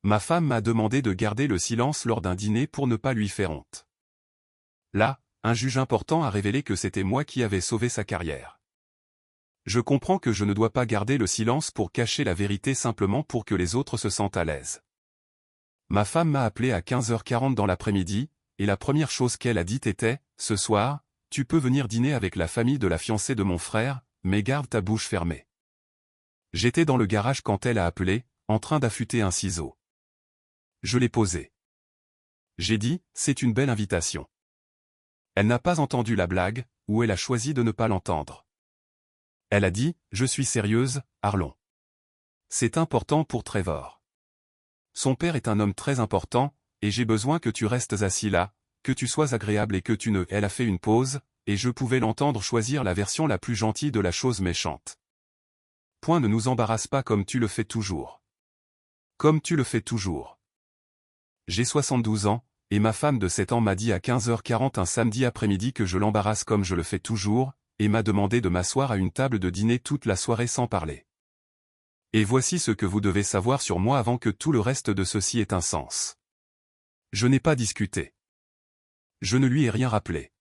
Ma femme m'a demandé de garder le silence lors d'un dîner pour ne pas lui faire honte. Là, un juge important a révélé que c'était moi qui avais sauvé sa carrière. Je comprends que je ne dois pas garder le silence pour cacher la vérité simplement pour que les autres se sentent à l'aise. Ma femme m'a appelé à 15h40 dans l'après-midi, et la première chose qu'elle a dite était « Ce soir, tu peux venir dîner avec la famille de la fiancée de mon frère, mais garde ta bouche fermée. » J'étais dans le garage quand elle a appelé, en train d'affûter un ciseau. Je l'ai posé. J'ai dit « C'est une belle invitation. » Elle n'a pas entendu la blague, ou elle a choisi de ne pas l'entendre. Elle a dit « Je suis sérieuse, Arlon. C'est important pour Trevor. Son père est un homme très important, et j'ai besoin que tu restes assis là, que tu sois agréable et que tu ne... » Elle a fait une pause, et je pouvais l'entendre choisir la version la plus gentille de la chose méchante. Point ne nous embarrasse pas comme tu le fais toujours. Comme tu le fais toujours. J'ai 72 ans, et ma femme de 7 ans m'a dit à 15h40 un samedi après-midi que je l'embarrasse comme je le fais toujours, et m'a demandé de m'asseoir à une table de dîner toute la soirée sans parler. Et voici ce que vous devez savoir sur moi avant que tout le reste de ceci ait un sens. Je n'ai pas discuté. Je ne lui ai rien rappelé.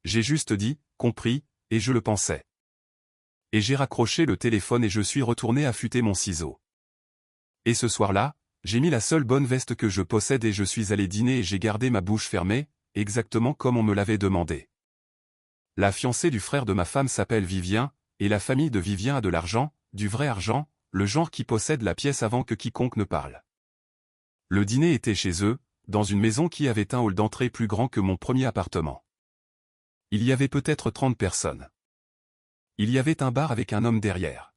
J'ai juste dit, compris, et je le pensais. Et j'ai raccroché le téléphone et je suis retourné affûter mon ciseau. Et ce soir-là, j'ai mis la seule bonne veste que je possède et je suis allé dîner et j'ai gardé ma bouche fermée, exactement comme on me l'avait demandé. La fiancée du frère de ma femme s'appelle Vivien, et la famille de Vivien a de l'argent, du vrai argent, le genre qui possède la pièce avant que quiconque ne parle. Le dîner était chez eux, dans une maison qui avait un hall d'entrée plus grand que mon premier appartement. Il y avait peut-être 30 personnes. Il y avait un bar avec un homme derrière.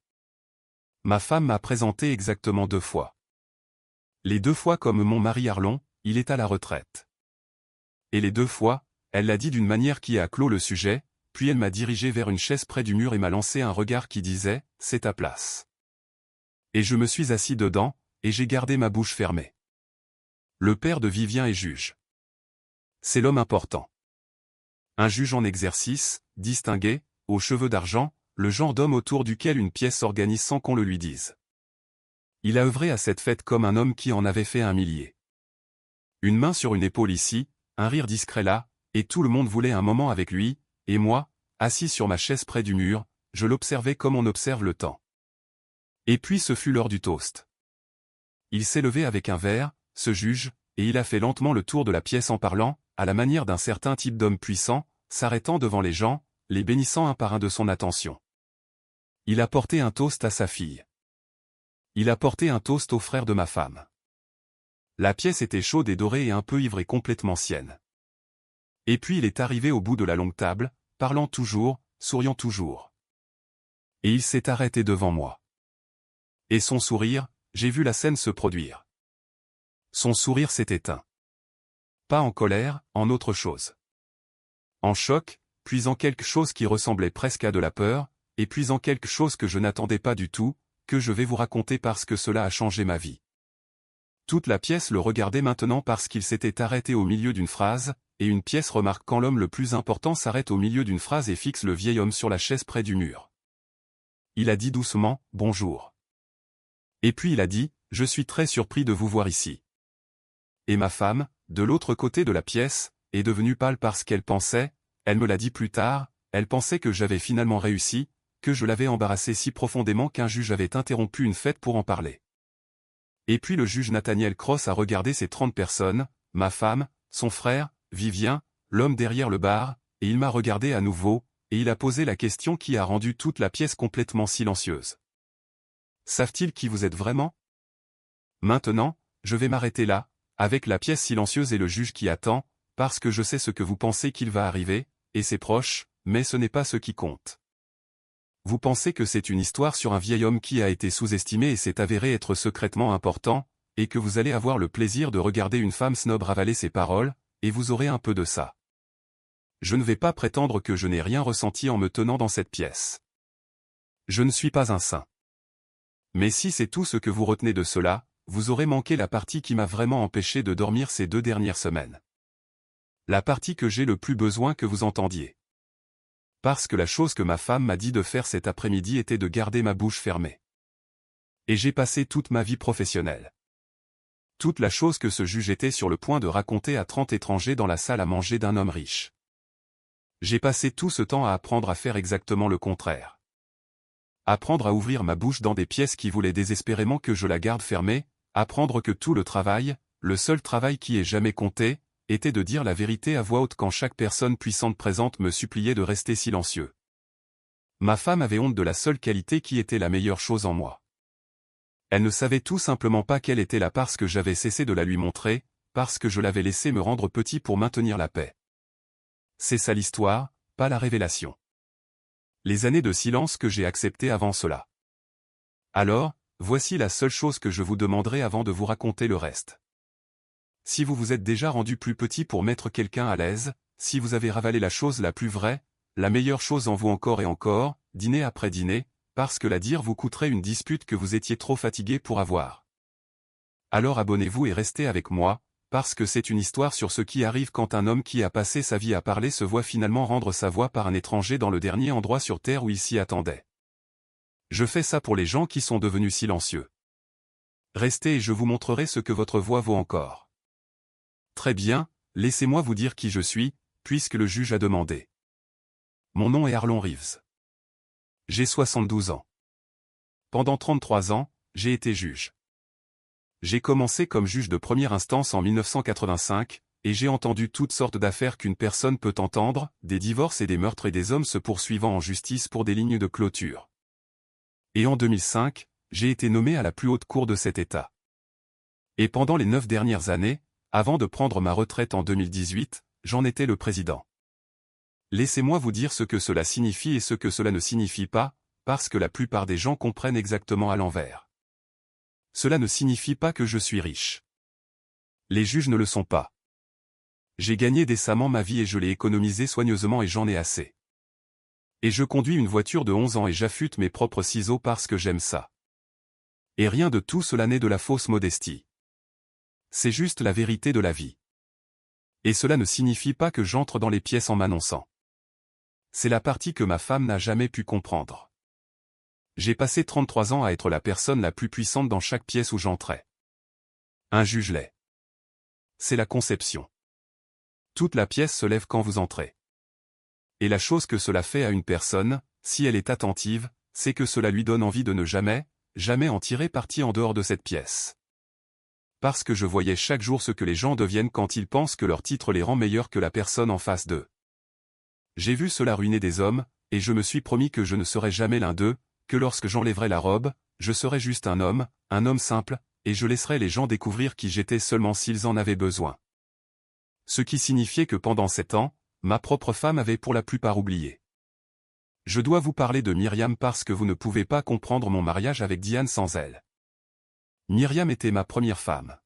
Ma femme m'a présenté exactement 2 fois. Les 2 fois comme mon mari Arlon, il est à la retraite. Et les 2 fois, elle l'a dit d'une manière qui a clos le sujet, puis elle m'a dirigé vers une chaise près du mur et m'a lancé un regard qui disait « C'est ta place ». Et je me suis assis dedans, et j'ai gardé ma bouche fermée. Le père de Vivien est juge. C'est l'homme important. Un juge en exercice, distingué, aux cheveux d'argent, le genre d'homme autour duquel une pièce s'organise sans qu'on le lui dise. Il a œuvré à cette fête comme un homme qui en avait fait un millier. Une main sur une épaule ici, un rire discret là, et tout le monde voulait un moment avec lui, et moi, assis sur ma chaise près du mur, je l'observais comme on observe le temps. Et puis ce fut l'heure du toast. Il s'est levé avec un verre, ce juge, et il a fait lentement le tour de la pièce en parlant, à la manière d'un certain type d'homme puissant, s'arrêtant devant les gens, les bénissant un par un de son attention. Il a porté un toast à sa fille. Il a porté un toast au frère de ma femme. La pièce était chaude et dorée et un peu ivre et complètement sienne. Et puis il est arrivé au bout de la longue table, parlant toujours, souriant toujours. Et il s'est arrêté devant moi. Et son sourire, j'ai vu la scène se produire. Son sourire s'est éteint. Pas en colère, en autre chose. En choc, puis en quelque chose qui ressemblait presque à de la peur, et puis en quelque chose que je n'attendais pas du tout, que je vais vous raconter parce que cela a changé ma vie. Toute la pièce le regardait maintenant parce qu'il s'était arrêté au milieu d'une phrase, et une pièce remarque quand l'homme le plus important s'arrête au milieu d'une phrase et fixe le vieil homme sur la chaise près du mur. Il a dit doucement, « Bonjour ». Et puis il a dit, « Je suis très surpris de vous voir ici ». Et ma femme, de l'autre côté de la pièce, est devenue pâle parce qu'elle pensait, elle me l'a dit plus tard, elle pensait que j'avais finalement réussi, que je l'avais embarrassé si profondément qu'un juge avait interrompu une fête pour en parler. Et puis le juge Nathaniel Cross a regardé ces 30 personnes, ma femme, son frère, Vivien, l'homme derrière le bar, et il m'a regardé à nouveau, et il a posé la question qui a rendu toute la pièce complètement silencieuse. Savent-ils qui vous êtes vraiment? Maintenant, je vais m'arrêter là, avec la pièce silencieuse et le juge qui attend, parce que je sais ce que vous pensez qu'il va arriver, et c'est proche, mais ce n'est pas ce qui compte. Vous pensez que c'est une histoire sur un vieil homme qui a été sous-estimé et s'est avéré être secrètement important, et que vous allez avoir le plaisir de regarder une femme snob ravaler ses paroles, et vous aurez un peu de ça. Je ne vais pas prétendre que je n'ai rien ressenti en me tenant dans cette pièce. Je ne suis pas un saint. Mais si c'est tout ce que vous retenez de cela, vous aurez manqué la partie qui m'a vraiment empêché de dormir ces 2 dernières semaines. La partie que j'ai le plus besoin que vous entendiez. Parce que la chose que ma femme m'a dit de faire cet après-midi était de garder ma bouche fermée. Et j'ai passé toute ma vie professionnelle. Toute la chose que ce juge était sur le point de raconter à 30 étrangers dans la salle à manger d'un homme riche. J'ai passé tout ce temps à apprendre à faire exactement le contraire. Apprendre à ouvrir ma bouche dans des pièces qui voulaient désespérément que je la garde fermée, apprendre que tout le travail, le seul travail qui ait jamais compté, était de dire la vérité à voix haute quand chaque personne puissante présente me suppliait de rester silencieux. Ma femme avait honte de la seule qualité qui était la meilleure chose en moi. Elle ne savait tout simplement pas quelle était la parce que j'avais cessé de la lui montrer, parce que je l'avais laissé me rendre petit pour maintenir la paix. C'est ça l'histoire, pas la révélation. Les années de silence que j'ai acceptées avant cela. Alors, voici la seule chose que je vous demanderai avant de vous raconter le reste. Si vous vous êtes déjà rendu plus petit pour mettre quelqu'un à l'aise, si vous avez ravalé la chose la plus vraie, la meilleure chose en vous encore et encore, dîner après dîner, parce que la dire vous coûterait une dispute que vous étiez trop fatigué pour avoir. Alors abonnez-vous et restez avec moi, parce que c'est une histoire sur ce qui arrive quand un homme qui a passé sa vie à parler se voit finalement rendre sa voix par un étranger dans le dernier endroit sur terre où il s'y attendait. Je fais ça pour les gens qui sont devenus silencieux. Restez et je vous montrerai ce que votre voix vaut encore. Très bien, laissez-moi vous dire qui je suis, puisque le juge a demandé. Mon nom est Arlon Reeves. J'ai 72 ans. Pendant 33 ans, j'ai été juge. J'ai commencé comme juge de première instance en 1985, et j'ai entendu toutes sortes d'affaires qu'une personne peut entendre, des divorces et des meurtres et des hommes se poursuivant en justice pour des lignes de clôture. Et en 2005, j'ai été nommé à la plus haute cour de cet État. Et pendant les 9 dernières années, avant de prendre ma retraite en 2018, j'en étais le président. Laissez-moi vous dire ce que cela signifie et ce que cela ne signifie pas, parce que la plupart des gens comprennent exactement à l'envers. Cela ne signifie pas que je suis riche. Les juges ne le sont pas. J'ai gagné décemment ma vie et je l'ai économisée soigneusement et j'en ai assez. Et je conduis une voiture de 11 ans et j'affûte mes propres ciseaux parce que j'aime ça. Et rien de tout cela n'est de la fausse modestie. C'est juste la vérité de la vie. Et cela ne signifie pas que j'entre dans les pièces en m'annonçant. C'est la partie que ma femme n'a jamais pu comprendre. J'ai passé 33 ans à être la personne la plus puissante dans chaque pièce où j'entrais. Un juge l'est. C'est la conception. Toute la pièce se lève quand vous entrez. Et la chose que cela fait à une personne, si elle est attentive, c'est que cela lui donne envie de ne jamais, jamais en tirer parti en dehors de cette pièce. Parce que je voyais chaque jour ce que les gens deviennent quand ils pensent que leur titre les rend meilleurs que la personne en face d'eux. J'ai vu cela ruiner des hommes, et je me suis promis que je ne serais jamais l'un d'eux, que lorsque j'enlèverai la robe, je serai juste un homme simple, et je laisserai les gens découvrir qui j'étais seulement s'ils en avaient besoin. Ce qui signifiait que pendant 7 ans, ma propre femme avait pour la plupart oublié. Je dois vous parler de Myriam parce que vous ne pouvez pas comprendre mon mariage avec Diane sans elle. Myriam était ma première femme.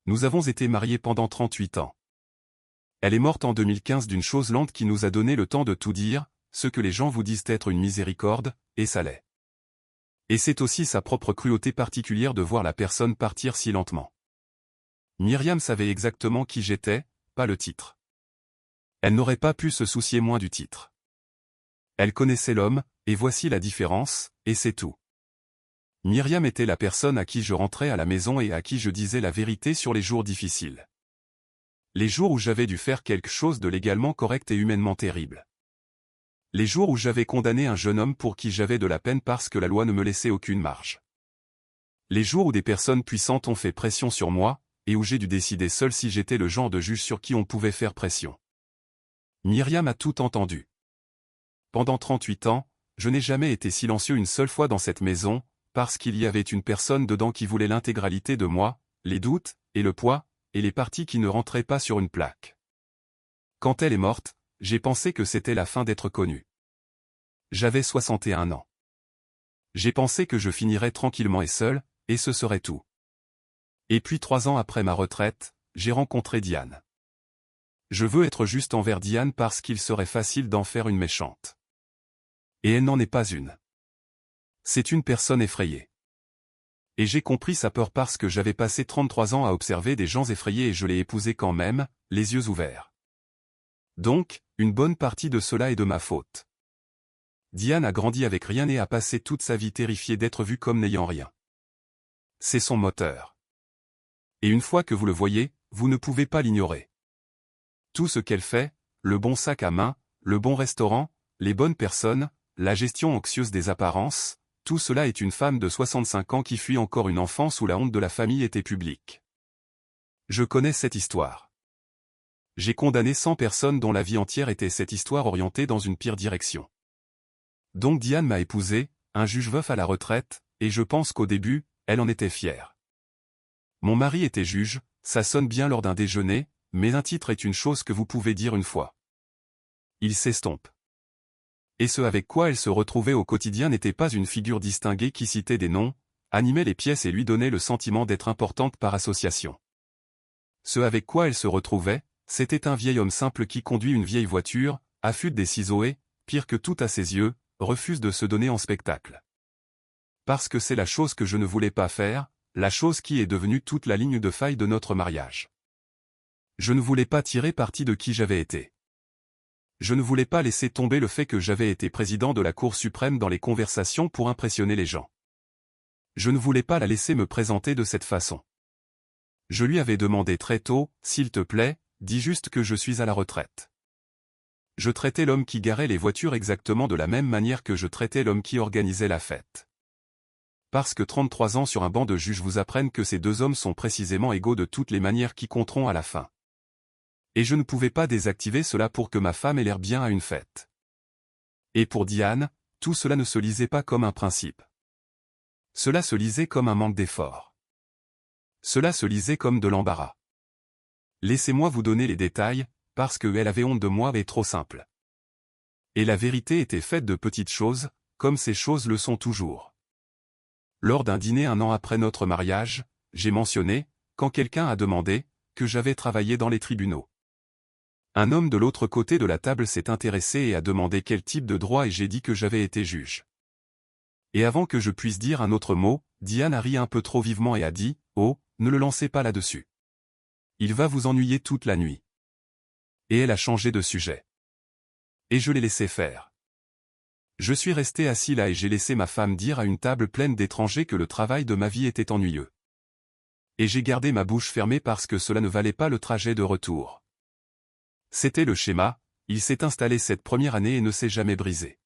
Nous avons été mariés pendant 38 ans. Elle est morte en 2015 d'une chose lente qui nous a donné le temps de tout dire, ce que les gens vous disent être une miséricorde, et ça l'est. Et c'est aussi sa propre cruauté particulière de voir la personne partir si lentement. Myriam savait exactement qui j'étais, pas le titre. Elle n'aurait pas pu se soucier moins du titre. Elle connaissait l'homme, et voici la différence, et c'est tout. Myriam était la personne à qui je rentrais à la maison et à qui je disais la vérité sur les jours difficiles. Les jours où j'avais dû faire quelque chose de légalement correct et humainement terrible. Les jours où j'avais condamné un jeune homme pour qui j'avais de la peine parce que la loi ne me laissait aucune marge. Les jours où des personnes puissantes ont fait pression sur moi, et où j'ai dû décider seul si j'étais le genre de juge sur qui on pouvait faire pression. Myriam a tout entendu. Pendant 38 ans, je n'ai jamais été silencieux une seule fois dans cette maison, parce qu'il y avait une personne dedans qui voulait l'intégralité de moi, les doutes, et le poids, et les parties qui ne rentraient pas sur une plaque. Quand elle est morte, j'ai pensé que c'était la fin d'être connu. J'avais 61 ans. J'ai pensé que je finirais tranquillement et seul, et ce serait tout. Et puis 3 ans après ma retraite, j'ai rencontré Diane. Je veux être juste envers Diane parce qu'il serait facile d'en faire une méchante. Et elle n'en est pas une. C'est une personne effrayée. Et j'ai compris sa peur parce que j'avais passé 33 ans à observer des gens effrayés et je l'ai épousée quand même, les yeux ouverts. Donc, une bonne partie de cela est de ma faute. Diane a grandi avec rien et a passé toute sa vie terrifiée d'être vue comme n'ayant rien. C'est son moteur. Et une fois que vous le voyez, vous ne pouvez pas l'ignorer. Tout ce qu'elle fait, le bon sac à main, le bon restaurant, les bonnes personnes, la gestion anxieuse des apparences, tout cela est une femme de 65 ans qui fuit encore une enfance où la honte de la famille était publique. Je connais cette histoire. J'ai condamné 100 personnes dont la vie entière était cette histoire orientée dans une pire direction. Donc Diane m'a épousé, un juge veuf à la retraite, et je pense qu'au début, elle en était fière. Mon mari était juge, ça sonne bien lors d'un déjeuner, mais un titre est une chose que vous pouvez dire une fois. Il s'estompe. Et ce avec quoi elle se retrouvait au quotidien n'était pas une figure distinguée qui citait des noms, animait les pièces et lui donnait le sentiment d'être importante par association. Ce avec quoi elle se retrouvait, c'était un vieil homme simple qui conduit une vieille voiture, affûte des ciseaux et, pire que tout à ses yeux, refuse de se donner en spectacle. Parce que c'est la chose que je ne voulais pas faire, la chose qui est devenue toute la ligne de faille de notre mariage. Je ne voulais pas tirer parti de qui j'avais été. Je ne voulais pas laisser tomber le fait que j'avais été président de la Cour suprême dans les conversations pour impressionner les gens. Je ne voulais pas la laisser me présenter de cette façon. Je lui avais demandé très tôt, s'il te plaît, dis juste que je suis à la retraite. Je traitais l'homme qui garait les voitures exactement de la même manière que je traitais l'homme qui organisait la fête. Parce que 33 ans sur un banc de juge vous apprennent que ces deux hommes sont précisément égaux de toutes les manières qui compteront à la fin. Et je ne pouvais pas désactiver cela pour que ma femme ait l'air bien à une fête. Et pour Diane, tout cela ne se lisait pas comme un principe. Cela se lisait comme un manque d'effort. Cela se lisait comme de l'embarras. Laissez-moi vous donner les détails, parce qu'elle avait honte de moi et trop simple. Et la vérité était faite de petites choses, comme ces choses le sont toujours. Lors d'un dîner un an après notre mariage, j'ai mentionné, quand quelqu'un a demandé, que j'avais travaillé dans les tribunaux. Un homme de l'autre côté de la table s'est intéressé et a demandé quel type de droit et j'ai dit que j'avais été juge. Et avant que je puisse dire un autre mot, Diane a ri un peu trop vivement et a dit, « Oh, ne le lancez pas là-dessus. Il va vous ennuyer toute la nuit. » Et elle a changé de sujet. Et je l'ai laissé faire. Je suis resté assis là et j'ai laissé ma femme dire à une table pleine d'étrangers que le travail de ma vie était ennuyeux. Et j'ai gardé ma bouche fermée parce que cela ne valait pas le trajet de retour. C'était le schéma, il s'est installé cette première année et ne s'est jamais brisé.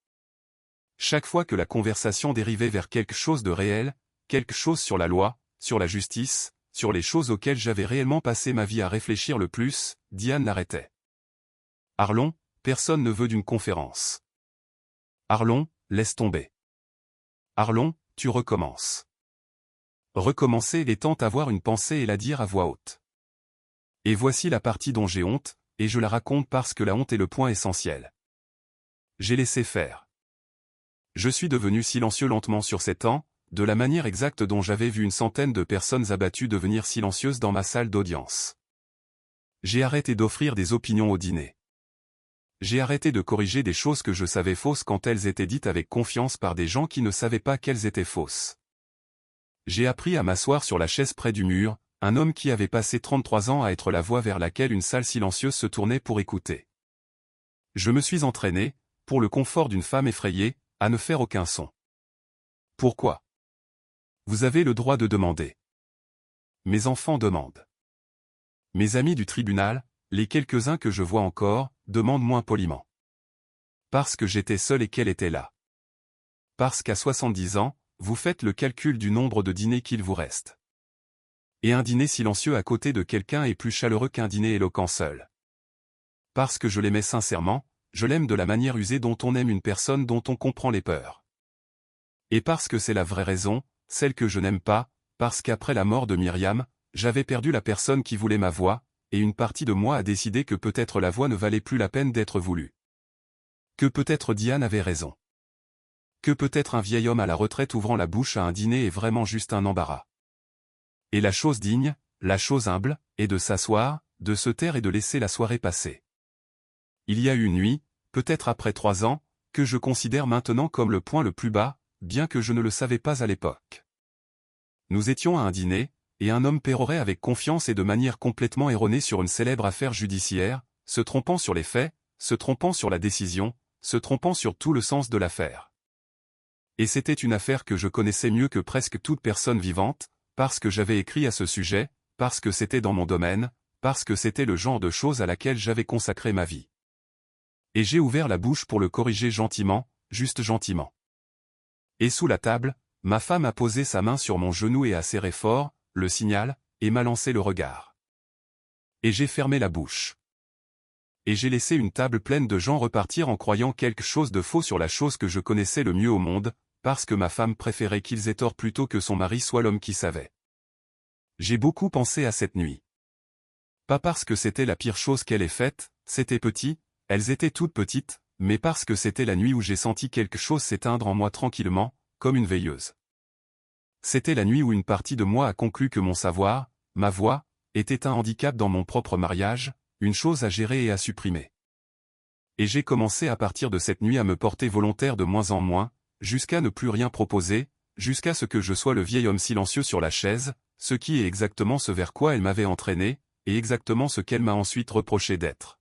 Chaque fois que la conversation dérivait vers quelque chose de réel, quelque chose sur la loi, sur la justice, sur les choses auxquelles j'avais réellement passé ma vie à réfléchir le plus, Diane l'arrêtait. Arlon, personne ne veut d'une conférence. Arlon, laisse tomber. Arlon, tu recommences. Recommencer étant avoir une pensée et la dire à voix haute. Et voici la partie dont j'ai honte, et je la raconte parce que la honte est le point essentiel. J'ai laissé faire. Je suis devenu silencieux lentement sur 7 ans, de la manière exacte dont j'avais vu une centaine de personnes abattues devenir silencieuses dans ma salle d'audience. J'ai arrêté d'offrir des opinions au dîner. J'ai arrêté de corriger des choses que je savais fausses quand elles étaient dites avec confiance par des gens qui ne savaient pas qu'elles étaient fausses. J'ai appris à m'asseoir sur la chaise près du mur, un homme qui avait passé 33 ans à être la voie vers laquelle une salle silencieuse se tournait pour écouter. Je me suis entraîné, pour le confort d'une femme effrayée, à ne faire aucun son. Pourquoi? Vous avez le droit de demander. Mes enfants demandent. Mes amis du tribunal, les quelques-uns que je vois encore, demandent moins poliment. Parce que j'étais seul et qu'elle était là. Parce qu'à 70 ans, vous faites le calcul du nombre de dîners qu'il vous reste. Et un dîner silencieux à côté de quelqu'un est plus chaleureux qu'un dîner éloquent seul. Parce que je l'aimais sincèrement, je l'aime de la manière usée dont on aime une personne dont on comprend les peurs. Et parce que c'est la vraie raison, celle que je n'aime pas, parce qu'après la mort de Myriam, j'avais perdu la personne qui voulait ma voix, et une partie de moi a décidé que peut-être la voix ne valait plus la peine d'être voulue. Que peut-être Diane avait raison. Que peut-être un vieil homme à la retraite ouvrant la bouche à un dîner est vraiment juste un embarras. Et la chose digne, la chose humble, est de s'asseoir, de se taire et de laisser la soirée passer. Il y a eu une nuit, peut-être après 3 ans, que je considère maintenant comme le point le plus bas, bien que je ne le savais pas à l'époque. Nous étions à un dîner, et un homme pérorait avec confiance et de manière complètement erronée sur une célèbre affaire judiciaire, se trompant sur les faits, se trompant sur la décision, se trompant sur tout le sens de l'affaire. Et c'était une affaire que je connaissais mieux que presque toute personne vivante, parce que j'avais écrit à ce sujet, parce que c'était dans mon domaine, parce que c'était le genre de choses à laquelle j'avais consacré ma vie. Et j'ai ouvert la bouche pour le corriger gentiment, juste gentiment. Et sous la table, ma femme a posé sa main sur mon genou et a serré fort, le signal, et m'a lancé le regard. Et j'ai fermé la bouche. Et j'ai laissé une table pleine de gens repartir en croyant quelque chose de faux sur la chose que je connaissais le mieux au monde, parce que ma femme préférait qu'ils aient tort plutôt que son mari soit l'homme qui savait. J'ai beaucoup pensé à cette nuit. Pas parce que c'était la pire chose qu'elle ait faite, c'était petit, elles étaient toutes petites, mais parce que c'était la nuit où j'ai senti quelque chose s'éteindre en moi tranquillement, comme une veilleuse. C'était la nuit où une partie de moi a conclu que mon savoir, ma voix, était un handicap dans mon propre mariage, une chose à gérer et à supprimer. Et j'ai commencé à partir de cette nuit à me porter volontaire de moins en moins, jusqu'à ne plus rien proposer, jusqu'à ce que je sois le vieil homme silencieux sur la chaise, ce qui est exactement ce vers quoi elle m'avait entraîné, et exactement ce qu'elle m'a ensuite reproché d'être.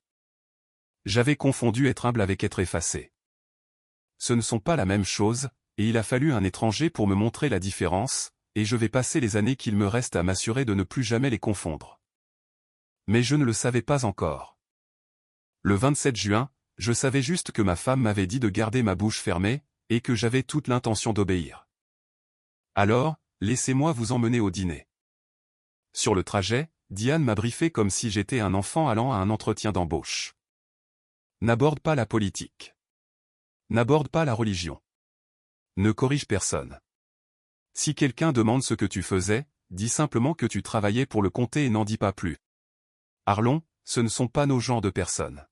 J'avais confondu être humble avec être effacé. Ce ne sont pas la même chose, et il a fallu un étranger pour me montrer la différence, et je vais passer les années qu'il me reste à m'assurer de ne plus jamais les confondre. Mais je ne le savais pas encore. Le 27 juin, je savais juste que ma femme m'avait dit de garder ma bouche fermée, et que j'avais toute l'intention d'obéir. Alors, laissez-moi vous emmener au dîner. Sur le trajet, Diane m'a briefé comme si j'étais un enfant allant à un entretien d'embauche. N'aborde pas la politique. N'aborde pas la religion. Ne corrige personne. Si quelqu'un demande ce que tu faisais, dis simplement que tu travaillais pour le comté et n'en dis pas plus. Arlon, ce ne sont pas nos genres de personnes.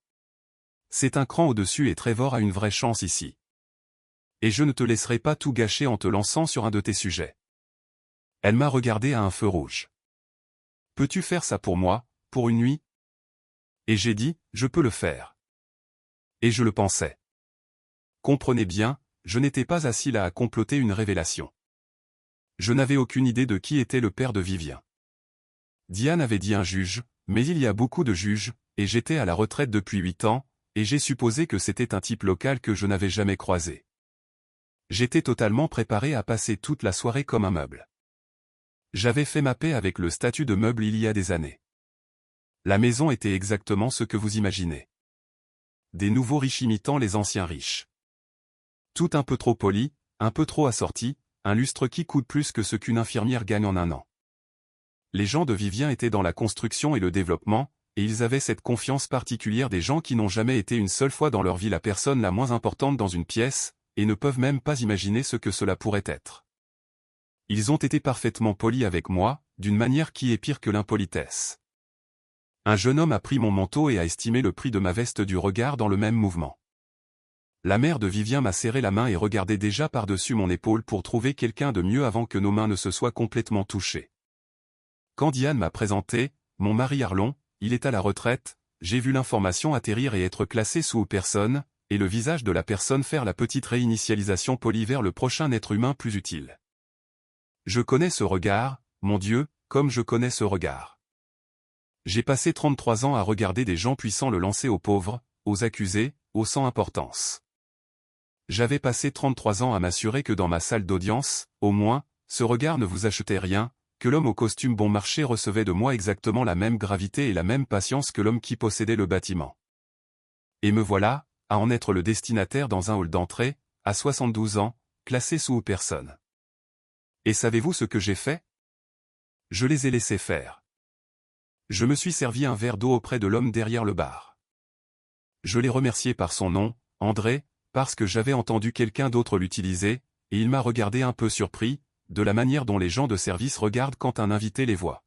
C'est un cran au-dessus et Trevor a une vraie chance ici. Et je ne te laisserai pas tout gâcher en te lançant sur un de tes sujets. Elle m'a regardé à un feu rouge. Peux-tu faire ça pour moi, pour une nuit? Et j'ai dit, je peux le faire. Et je le pensais. Comprenez bien, je n'étais pas assis là à comploter une révélation. Je n'avais aucune idée de qui était le père de Vivien. Diane avait dit un juge, mais il y a beaucoup de juges, et j'étais à la retraite depuis 8 ans, et j'ai supposé que c'était un type local que je n'avais jamais croisé. J'étais totalement préparé à passer toute la soirée comme un meuble. J'avais fait ma paix avec le statut de meuble il y a des années. La maison était exactement ce que vous imaginez. Des nouveaux riches imitant les anciens riches. Tout un peu trop poli, un peu trop assorti, un lustre qui coûte plus que ce qu'une infirmière gagne en un an. Les gens de Vivien étaient dans la construction et le développement, et ils avaient cette confiance particulière des gens qui n'ont jamais été une seule fois dans leur vie la personne la moins importante dans une pièce, et ne peuvent même pas imaginer ce que cela pourrait être. Ils ont été parfaitement polis avec moi, d'une manière qui est pire que l'impolitesse. Un jeune homme a pris mon manteau et a estimé le prix de ma veste du regard dans le même mouvement. La mère de Vivien m'a serré la main et regardait déjà par-dessus mon épaule pour trouver quelqu'un de mieux avant que nos mains ne se soient complètement touchées. Quand Diane m'a présenté, mon mari Arlon, il est à la retraite, j'ai vu l'information atterrir et être classée sous personne, et le visage de la personne faire la petite réinitialisation polie vers le prochain être humain plus utile. Je connais ce regard, mon Dieu, comme je connais ce regard. J'ai passé 33 ans à regarder des gens puissants le lancer aux pauvres, aux accusés, aux sans importance. J'avais passé 33 ans à m'assurer que dans ma salle d'audience, au moins, ce regard ne vous achetait rien, que l'homme au costume bon marché recevait de moi exactement la même gravité et la même patience que l'homme qui possédait le bâtiment. Et me voilà, à en être le destinataire dans un hall d'entrée, à 72 ans, classé sous personne. Et savez-vous ce que j'ai fait? Je les ai laissés faire. Je me suis servi un verre d'eau auprès de l'homme derrière le bar. Je l'ai remercié par son nom, André, parce que j'avais entendu quelqu'un d'autre l'utiliser, et il m'a regardé un peu surpris, de la manière dont les gens de service regardent quand un invité les voit.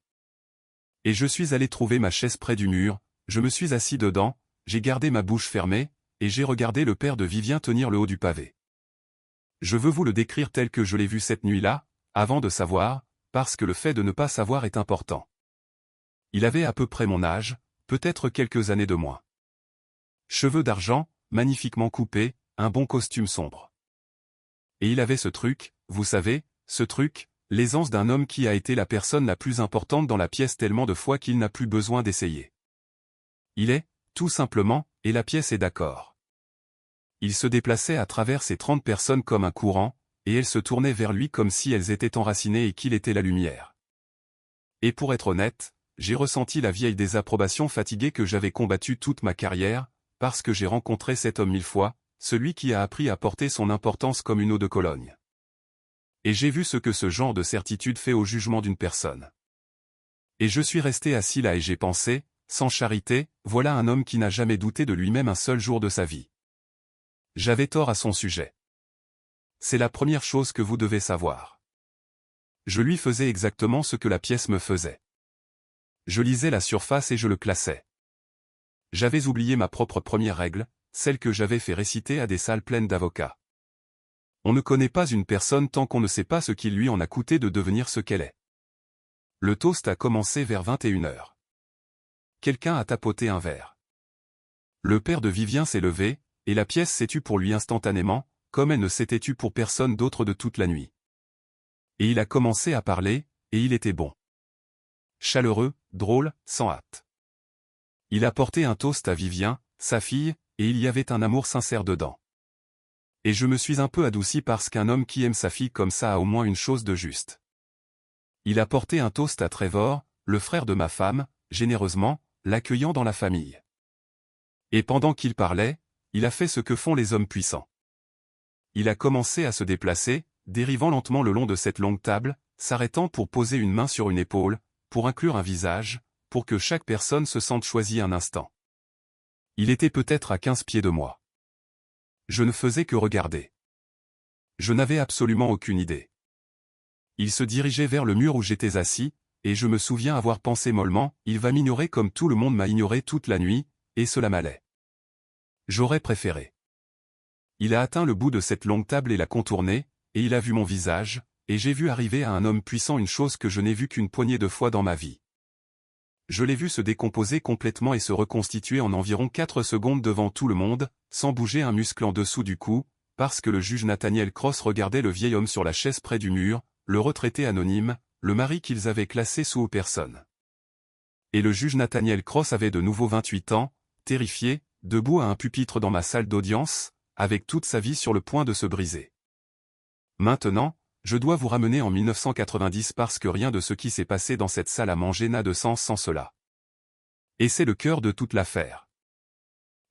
Et je suis allé trouver ma chaise près du mur, je me suis assis dedans, j'ai gardé ma bouche fermée, et j'ai regardé le père de Vivien tenir le haut du pavé. Je veux vous le décrire tel que je l'ai vu cette nuit-là, avant de savoir, parce que le fait de ne pas savoir est important. Il avait à peu près mon âge, peut-être quelques années de moins. Cheveux d'argent, magnifiquement coupés, un bon costume sombre. Et il avait ce truc, vous savez, ce truc, l'aisance d'un homme qui a été la personne la plus importante dans la pièce tellement de fois qu'il n'a plus besoin d'essayer. Il est, tout simplement, et la pièce est d'accord. Il se déplaçait à travers ces 30 personnes comme un courant, et elles se tournaient vers lui comme si elles étaient enracinées et qu'il était la lumière. Et pour être honnête, j'ai ressenti la vieille désapprobation fatiguée que j'avais combattue toute ma carrière, parce que j'ai rencontré cet homme 1000 fois, celui qui a appris à porter son importance comme une eau de Cologne. Et j'ai vu ce que ce genre de certitude fait au jugement d'une personne. Et je suis resté assis là et j'ai pensé, sans charité, voilà un homme qui n'a jamais douté de lui-même un seul jour de sa vie. J'avais tort à son sujet. C'est la première chose que vous devez savoir. Je lui faisais exactement ce que la pièce me faisait. Je lisais la surface et je le classais. J'avais oublié ma propre première règle, celle que j'avais fait réciter à des salles pleines d'avocats. On ne connaît pas une personne tant qu'on ne sait pas ce qu'il lui en a coûté de devenir ce qu'elle est. Le toast a commencé vers 21h. Quelqu'un a tapoté un verre. Le père de Vivien s'est levé, et la pièce s'est tue pour lui instantanément, comme elle ne s'était tue pour personne d'autre de toute la nuit. Et il a commencé à parler, et il était bon. Chaleureux, drôle, sans hâte. Il a porté un toast à Vivien, sa fille, et il y avait un amour sincère dedans. Et je me suis un peu adouci parce qu'un homme qui aime sa fille comme ça a au moins une chose de juste. Il a porté un toast à Trevor, le frère de ma femme, généreusement, l'accueillant dans la famille. Et pendant qu'il parlait, il a fait ce que font les hommes puissants. Il a commencé à se déplacer, dérivant lentement le long de cette longue table, s'arrêtant pour poser une main sur une épaule, pour inclure un visage, pour que chaque personne se sente choisie un instant. Il était peut-être à 15 pieds de moi. Je ne faisais que regarder. Je n'avais absolument aucune idée. Il se dirigeait vers le mur où j'étais assis, et je me souviens avoir pensé mollement, il va m'ignorer comme tout le monde m'a ignoré toute la nuit, et cela m'allait. J'aurais préféré. Il a atteint le bout de cette longue table et l'a contournée, et il a vu mon visage, et j'ai vu arriver à un homme puissant une chose que je n'ai vue qu'une poignée de fois dans ma vie. Je l'ai vu se décomposer complètement et se reconstituer en environ 4 secondes devant tout le monde, sans bouger un muscle en dessous du cou, parce que le juge Nathaniel Cross regardait le vieil homme sur la chaise près du mur, le retraité anonyme, le mari qu'ils avaient classé sous personne. Et le juge Nathaniel Cross avait de nouveau 28 ans, terrifié, debout à un pupitre dans ma salle d'audience, avec toute sa vie sur le point de se briser. Maintenant, je dois vous ramener en 1990 parce que rien de ce qui s'est passé dans cette salle à manger n'a de sens sans cela. Et c'est le cœur de toute l'affaire.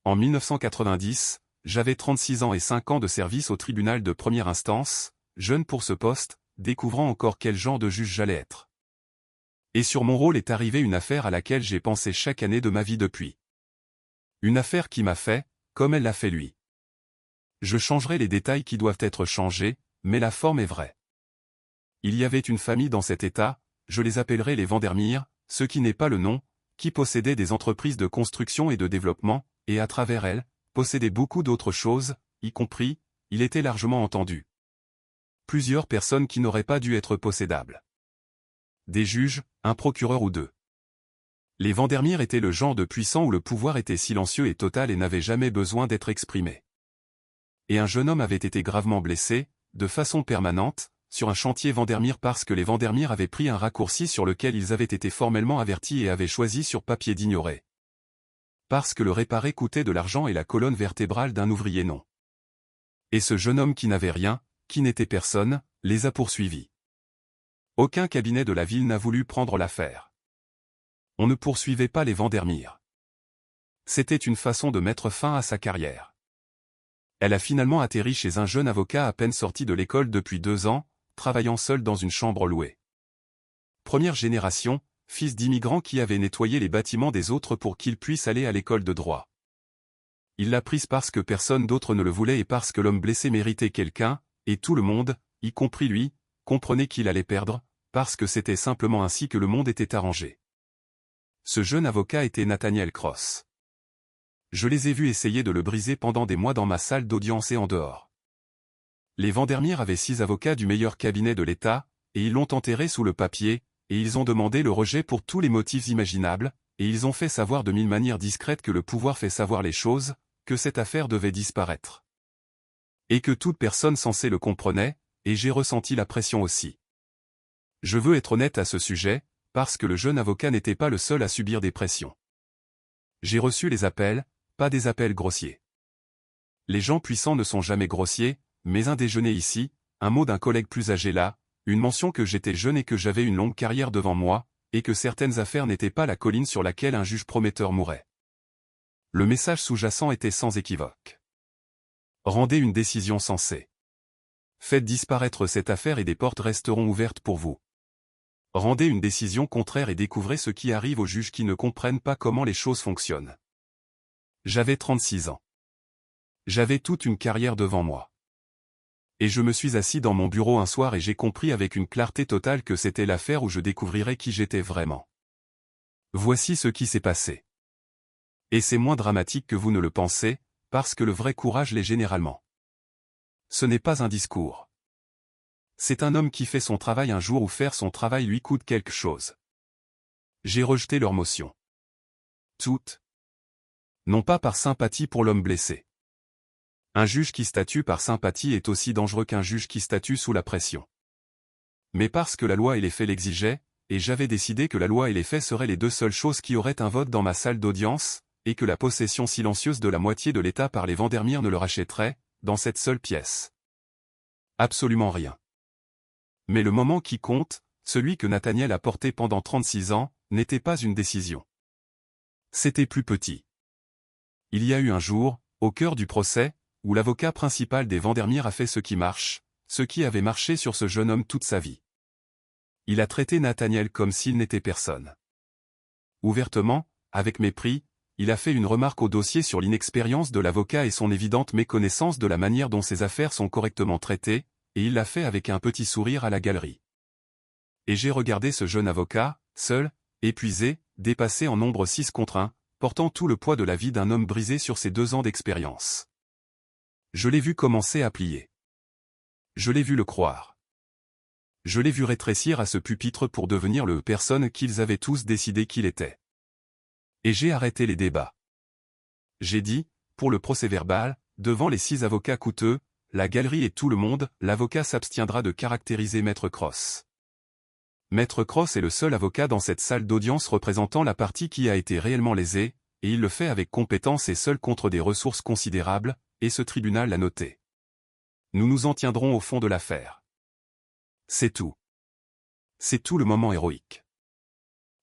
En 1990, j'avais 36 ans et 5 ans de service au tribunal de première instance, jeune pour ce poste, découvrant encore quel genre de juge j'allais être. Et sur mon rôle est arrivée une affaire à laquelle j'ai pensé chaque année de ma vie depuis. Une affaire qui m'a fait, comme elle l'a fait lui. Je changerai les détails qui doivent être changés, mais la forme est vraie. Il y avait une famille dans cet état, je les appellerai les Vandermeer, ce qui n'est pas le nom, qui possédait des entreprises de construction et de développement, et à travers elles, possédait beaucoup d'autres choses, y compris, il était largement entendu. Plusieurs personnes qui n'auraient pas dû être possédables. Des juges, un procureur ou deux. Les Vandermeer étaient le genre de puissant où le pouvoir était silencieux et total et n'avait jamais besoin d'être exprimé. Et un jeune homme avait été gravement blessé, de façon permanente, sur un chantier Vandermeer parce que les Vandermeer avaient pris un raccourci sur lequel ils avaient été formellement avertis et avaient choisi sur papier d'ignorer. Parce que le réparer coûtait de l'argent et la colonne vertébrale d'un ouvrier non. Et ce jeune homme qui n'avait rien, qui n'était personne, les a poursuivis. Aucun cabinet de la ville n'a voulu prendre l'affaire. On ne poursuivait pas les Vandermeer. C'était une façon de mettre fin à sa carrière. Elle a finalement atterri chez un jeune avocat à peine sorti de l'école depuis 2 ans, travaillant seul dans une chambre louée. Première génération, fils d'immigrants qui avaient nettoyé les bâtiments des autres pour qu'ils puissent aller à l'école de droit. Il l'a prise parce que personne d'autre ne le voulait et parce que l'homme blessé méritait quelqu'un, et tout le monde, y compris lui, comprenait qu'il allait perdre, parce que c'était simplement ainsi que le monde était arrangé. Ce jeune avocat était Nathaniel Cross. Je les ai vus essayer de le briser pendant des mois dans ma salle d'audience et en dehors. Les Vandermeer avaient 6 avocats du meilleur cabinet de l'État, et ils l'ont enterré sous le papier, et ils ont demandé le rejet pour tous les motifs imaginables, et ils ont fait savoir de 1000 manières discrètes que le pouvoir fait savoir les choses, que cette affaire devait disparaître. Et que toute personne censée le comprenait, et j'ai ressenti la pression aussi. Je veux être honnête à ce sujet, parce que le jeune avocat n'était pas le seul à subir des pressions. J'ai reçu les appels, pas des appels grossiers. Les gens puissants ne sont jamais grossiers, mais un déjeuner ici, un mot d'un collègue plus âgé là, une mention que j'étais jeune et que j'avais une longue carrière devant moi, et que certaines affaires n'étaient pas la colline sur laquelle un juge prometteur mourait. Le message sous-jacent était sans équivoque. Rendez une décision sensée. Faites disparaître cette affaire et des portes resteront ouvertes pour vous. Rendez une décision contraire et découvrez ce qui arrive aux juges qui ne comprennent pas comment les choses fonctionnent. J'avais 36 ans. J'avais toute une carrière devant moi. Et je me suis assis dans mon bureau un soir et j'ai compris avec une clarté totale que c'était l'affaire où je découvrirais qui j'étais vraiment. Voici ce qui s'est passé. Et c'est moins dramatique que vous ne le pensez, parce que le vrai courage l'est généralement. Ce n'est pas un discours. C'est un homme qui fait son travail un jour où faire son travail lui coûte quelque chose. J'ai rejeté leur motion. Toutes. Non pas par sympathie pour l'homme blessé. Un juge qui statue par sympathie est aussi dangereux qu'un juge qui statue sous la pression. Mais parce que la loi et les faits l'exigeaient, et j'avais décidé que la loi et les faits seraient les deux seules choses qui auraient un vote dans ma salle d'audience, et que la possession silencieuse de la moitié de l'État par les Vandermeer ne le rachèterait, dans cette seule pièce. Absolument rien. Mais le moment qui compte, celui que Nathaniel a porté pendant 36 ans, n'était pas une décision. C'était plus petit. Il y a eu un jour, au cœur du procès, où l'avocat principal des Vandermeer a fait ce qui marche, ce qui avait marché sur ce jeune homme toute sa vie. Il a traité Nathaniel comme s'il n'était personne. Ouvertement, avec mépris, il a fait une remarque au dossier sur l'inexpérience de l'avocat et son évidente méconnaissance de la manière dont ses affaires sont correctement traitées, et il l'a fait avec un petit sourire à la galerie. Et j'ai regardé ce jeune avocat, seul, épuisé, dépassé en nombre 6 contre 1, portant tout le poids de la vie d'un homme brisé sur ses 2 ans d'expérience. Je l'ai vu commencer à plier. Je l'ai vu le croire. Je l'ai vu rétrécir à ce pupitre pour devenir le personne qu'ils avaient tous décidé qu'il était. Et j'ai arrêté les débats. J'ai dit, pour le procès-verbal, devant les 6 avocats coûteux, la galerie et tout le monde, l'avocat s'abstiendra de caractériser Maître Cross. Maître Cross est le seul avocat dans cette salle d'audience représentant la partie qui a été réellement lésée, et il le fait avec compétence et seul contre des ressources considérables, et ce tribunal l'a noté. Nous nous en tiendrons au fond de l'affaire. C'est tout. C'est tout le moment héroïque.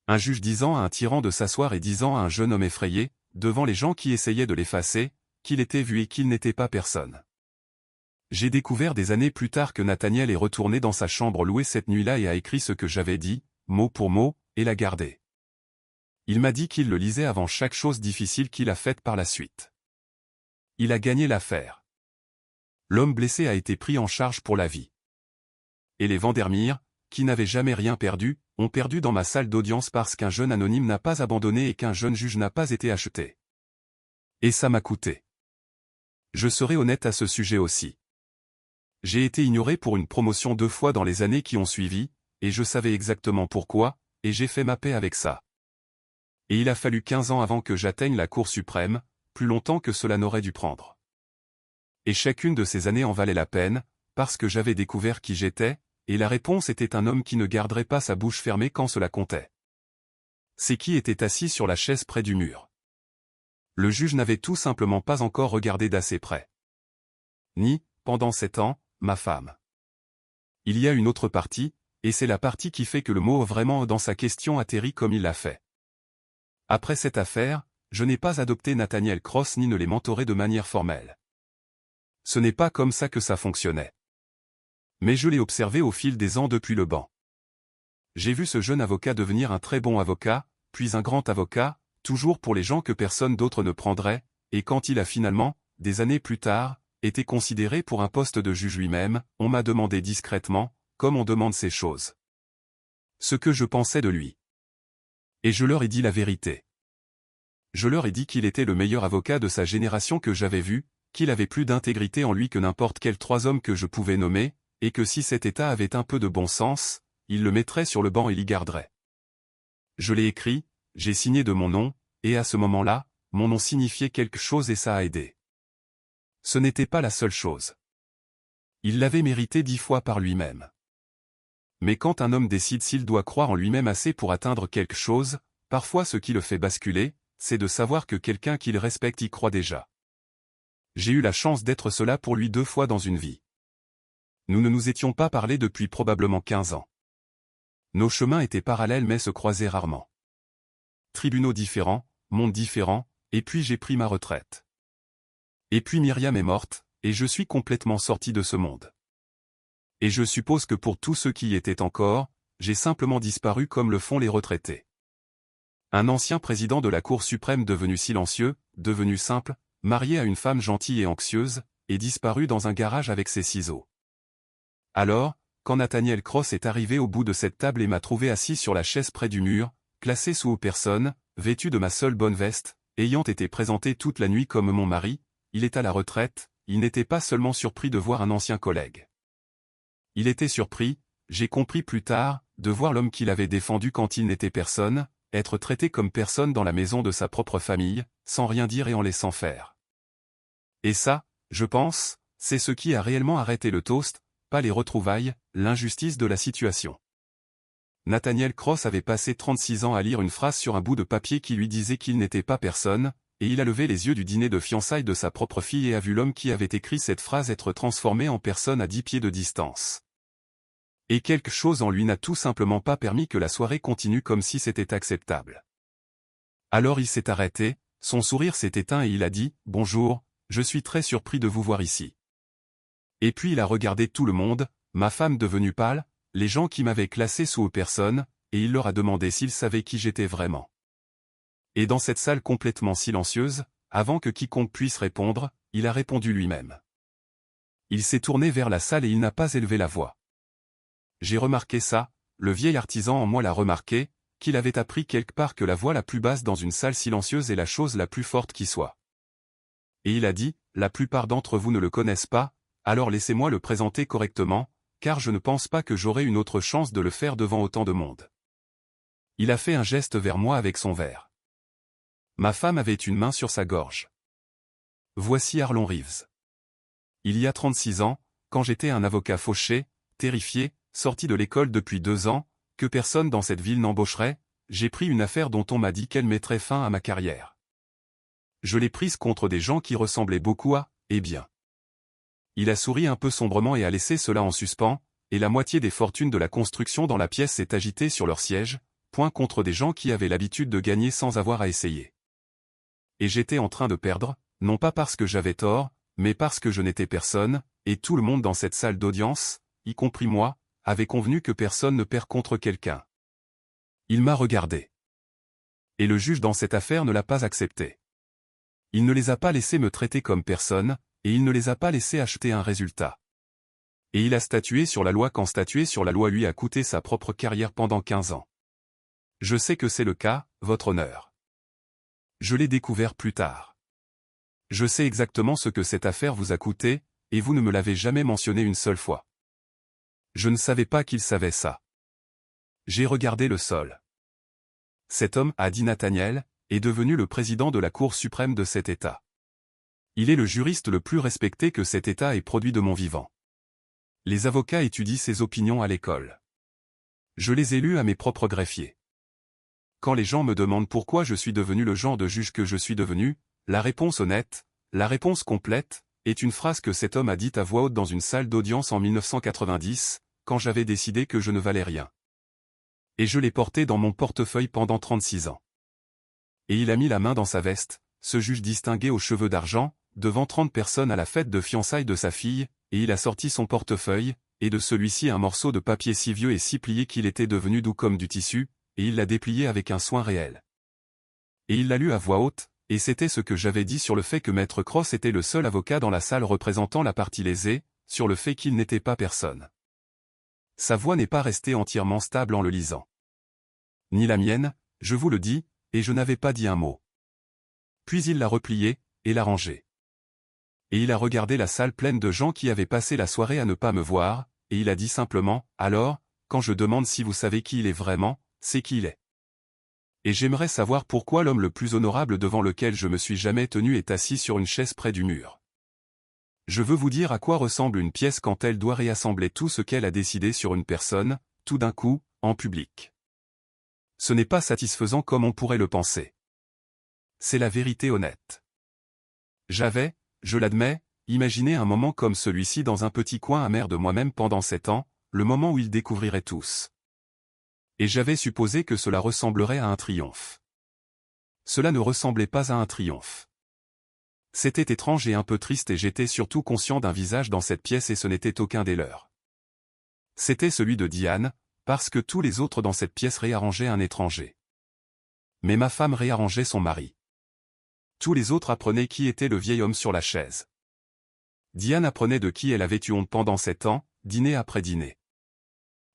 Un juge disant à un tyran de s'asseoir et disant à un jeune homme effrayé, devant les gens qui essayaient de l'effacer, qu'il était vu et qu'il n'était pas personne. J'ai découvert des années plus tard que Nathaniel est retourné dans sa chambre louée cette nuit-là et a écrit ce que j'avais dit, mot pour mot, et l'a gardé. Il m'a dit qu'il le lisait avant chaque chose difficile qu'il a faite par la suite. Il a gagné l'affaire. L'homme blessé a été pris en charge pour la vie. Et les Vandermeer, qui n'avaient jamais rien perdu, ont perdu dans ma salle d'audience parce qu'un jeune anonyme n'a pas abandonné et qu'un jeune juge n'a pas été acheté. Et ça m'a coûté. Je serai honnête à ce sujet aussi. J'ai été ignoré pour une promotion 2 fois dans les années qui ont suivi, et je savais exactement pourquoi, et j'ai fait ma paix avec ça. Et il a fallu 15 ans avant que j'atteigne la Cour suprême, plus longtemps que cela n'aurait dû prendre. Et chacune de ces années en valait la peine, parce que j'avais découvert qui j'étais, et la réponse était un homme qui ne garderait pas sa bouche fermée quand cela comptait. C'est qui était assis sur la chaise près du mur. Le juge n'avait tout simplement pas encore regardé d'assez près. Ni, pendant 7 ans, ma femme. Il y a une autre partie, et c'est la partie qui fait que le mot vraiment dans sa question atterrit comme il l'a fait. Après cette affaire, je n'ai pas adopté Nathaniel Cross ni ne l'ai mentoré de manière formelle. Ce n'est pas comme ça que ça fonctionnait. Mais je l'ai observé au fil des ans depuis le banc. J'ai vu ce jeune avocat devenir un très bon avocat, puis un grand avocat, toujours pour les gens que personne d'autre ne prendrait, et quand il a finalement, des années plus tard, été considéré pour un poste de juge lui-même, on m'a demandé discrètement, comme on demande ces choses, ce que je pensais de lui. Et je leur ai dit la vérité. Je leur ai dit qu'il était le meilleur avocat de sa génération que j'avais vu, qu'il avait plus d'intégrité en lui que n'importe quels 3 hommes que je pouvais nommer, et que si cet État avait un peu de bon sens, il le mettrait sur le banc et l'y garderait. Je l'ai écrit, j'ai signé de mon nom, et à ce moment-là, mon nom signifiait quelque chose et ça a aidé. Ce n'était pas la seule chose. Il l'avait mérité 10 fois par lui-même. Mais quand un homme décide s'il doit croire en lui-même assez pour atteindre quelque chose, parfois ce qui le fait basculer, c'est de savoir que quelqu'un qu'il respecte y croit déjà. J'ai eu la chance d'être cela pour lui 2 fois dans une vie. Nous ne nous étions pas parlé depuis probablement 15 ans. Nos chemins étaient parallèles mais se croisaient rarement. Tribunaux différents, monde différent, et puis j'ai pris ma retraite. Et puis Myriam est morte, et je suis complètement sorti de ce monde. Et je suppose que pour tous ceux qui y étaient encore, j'ai simplement disparu comme le font les retraités. Un ancien président de la Cour suprême devenu silencieux, devenu simple, marié à une femme gentille et anxieuse, et disparu dans un garage avec ses ciseaux. Alors, quand Nathaniel Cross est arrivé au bout de cette table et m'a trouvé assis sur la chaise près du mur, classé sous personne, vêtu de ma seule bonne veste, ayant été présenté toute la nuit comme mon mari, il est à la retraite, il n'était pas seulement surpris de voir un ancien collègue. Il était surpris, j'ai compris plus tard, de voir l'homme qu'il avait défendu quand il n'était personne, être traité comme personne dans la maison de sa propre famille, sans rien dire et en laissant faire. Et ça, je pense, c'est ce qui a réellement arrêté le toast, pas les retrouvailles, l'injustice de la situation. Nathaniel Cross avait passé 36 ans à lire une phrase sur un bout de papier qui lui disait qu'il n'était pas personne, et il a levé les yeux du dîner de fiançailles de sa propre fille et a vu l'homme qui avait écrit cette phrase être transformé en personne à 10 pieds de distance. Et quelque chose en lui n'a tout simplement pas permis que la soirée continue comme si c'était acceptable. Alors il s'est arrêté, son sourire s'est éteint et il a dit « Bonjour, je suis très surpris de vous voir ici. » Et puis il a regardé tout le monde, ma femme devenue pâle, les gens qui m'avaient classé sous personne, et il leur a demandé s'ils savaient qui j'étais vraiment. Et dans cette salle complètement silencieuse, avant que quiconque puisse répondre, il a répondu lui-même. Il s'est tourné vers la salle et il n'a pas élevé la voix. J'ai remarqué ça, le vieil artisan en moi l'a remarqué, qu'il avait appris quelque part que la voix la plus basse dans une salle silencieuse est la chose la plus forte qui soit. Et il a dit, la plupart d'entre vous ne le connaissent pas, alors laissez-moi le présenter correctement, car je ne pense pas que j'aurai une autre chance de le faire devant autant de monde. Il a fait un geste vers moi avec son verre. Ma femme avait une main sur sa gorge. Voici Arlon Reeves. Il y a 36 ans, quand j'étais un avocat fauché, terrifié, sorti de l'école depuis 2 ans, que personne dans cette ville n'embaucherait, j'ai pris une affaire dont on m'a dit qu'elle mettrait fin à ma carrière. Je l'ai prise contre des gens qui ressemblaient beaucoup à, eh bien. Il a souri un peu sombrement et a laissé cela en suspens, et la moitié des fortunes de la construction dans la pièce s'est agitée sur leur siège, point contre des gens qui avaient l'habitude de gagner sans avoir à essayer. Et j'étais en train de perdre, non pas parce que j'avais tort, mais parce que je n'étais personne, et tout le monde dans cette salle d'audience, y compris moi, avait convenu que personne ne perd contre quelqu'un. Il m'a regardé. Et le juge dans cette affaire ne l'a pas accepté. Il ne les a pas laissés me traiter comme personne, et il ne les a pas laissés acheter un résultat. Et il a statué sur la loi quand statuer sur la loi lui a coûté sa propre carrière pendant 15 ans. Je sais que c'est le cas, votre honneur. Je l'ai découvert plus tard. Je sais exactement ce que cette affaire vous a coûté, et vous ne me l'avez jamais mentionné une seule fois. Je ne savais pas qu'il savait ça. J'ai regardé le sol. Cet homme, a dit Nathaniel, est devenu le président de la Cour suprême de cet État. Il est le juriste le plus respecté que cet État ait produit de mon vivant. Les avocats étudient ses opinions à l'école. Je les ai lues à mes propres greffiers. Quand les gens me demandent pourquoi je suis devenu le genre de juge que je suis devenu, la réponse honnête, la réponse complète, est une phrase que cet homme a dite à voix haute dans une salle d'audience en 1990, quand j'avais décidé que je ne valais rien. Et je l'ai porté dans mon portefeuille pendant 36 ans. Et il a mis la main dans sa veste, ce juge distingué aux cheveux d'argent, devant 30 personnes à la fête de fiançailles de sa fille, et il a sorti son portefeuille, et de celui-ci un morceau de papier si vieux et si plié qu'il était devenu doux comme du tissu, et il l'a déplié avec un soin réel. Et il l'a lu à voix haute, et c'était ce que j'avais dit sur le fait que Maître Cross était le seul avocat dans la salle représentant la partie lésée, sur le fait qu'il n'était pas personne. Sa voix n'est pas restée entièrement stable en le lisant. Ni la mienne, je vous le dis, et je n'avais pas dit un mot. Puis il l'a replié, et l'a rangé. Et il a regardé la salle pleine de gens qui avaient passé la soirée à ne pas me voir, et il a dit simplement, « Alors, quand je demande si vous savez qui il est vraiment, c'est qui il est. » Et j'aimerais savoir pourquoi l'homme le plus honorable devant lequel je me suis jamais tenu est assis sur une chaise près du mur. Je veux vous dire à quoi ressemble une pièce quand elle doit réassembler tout ce qu'elle a décidé sur une personne, tout d'un coup, en public. Ce n'est pas satisfaisant comme on pourrait le penser. C'est la vérité honnête. J'avais, je l'admets, imaginé un moment comme celui-ci dans un petit coin amer de moi-même pendant 7 ans, le moment où ils découvriraient tous. Et j'avais supposé que cela ressemblerait à un triomphe. Cela ne ressemblait pas à un triomphe. C'était étrange et un peu triste et j'étais surtout conscient d'un visage dans cette pièce et ce n'était aucun des leurs. C'était celui de Diane, parce que tous les autres dans cette pièce réarrangeaient un étranger. Mais ma femme réarrangeait son mari. Tous les autres apprenaient qui était le vieil homme sur la chaise. Diane apprenait de qui elle avait eu honte pendant 7 ans, dîner après dîner.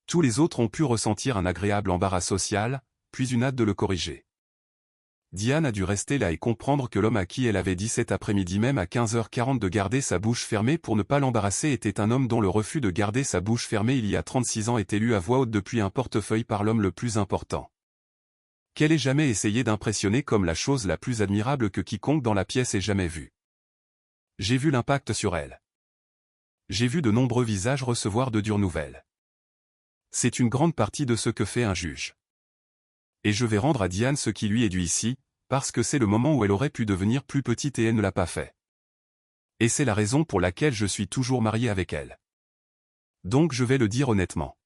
Tous les autres ont pu ressentir un agréable embarras social, puis une hâte de le corriger. Diane a dû rester là et comprendre que l'homme à qui elle avait dit cet après-midi même à 15h40 de garder sa bouche fermée pour ne pas l'embarrasser était un homme dont le refus de garder sa bouche fermée il y a 36 ans était lu à voix haute depuis un portefeuille par l'homme le plus important. Qu'elle ait jamais essayé d'impressionner comme la chose la plus admirable que quiconque dans la pièce ait jamais vue. J'ai vu l'impact sur elle. J'ai vu de nombreux visages recevoir de dures nouvelles. C'est une grande partie de ce que fait un juge. Et je vais rendre à Diane ce qui lui est dû ici, parce que c'est le moment où elle aurait pu devenir plus petite et elle ne l'a pas fait. Et c'est la raison pour laquelle je suis toujours marié avec elle. Donc je vais le dire honnêtement.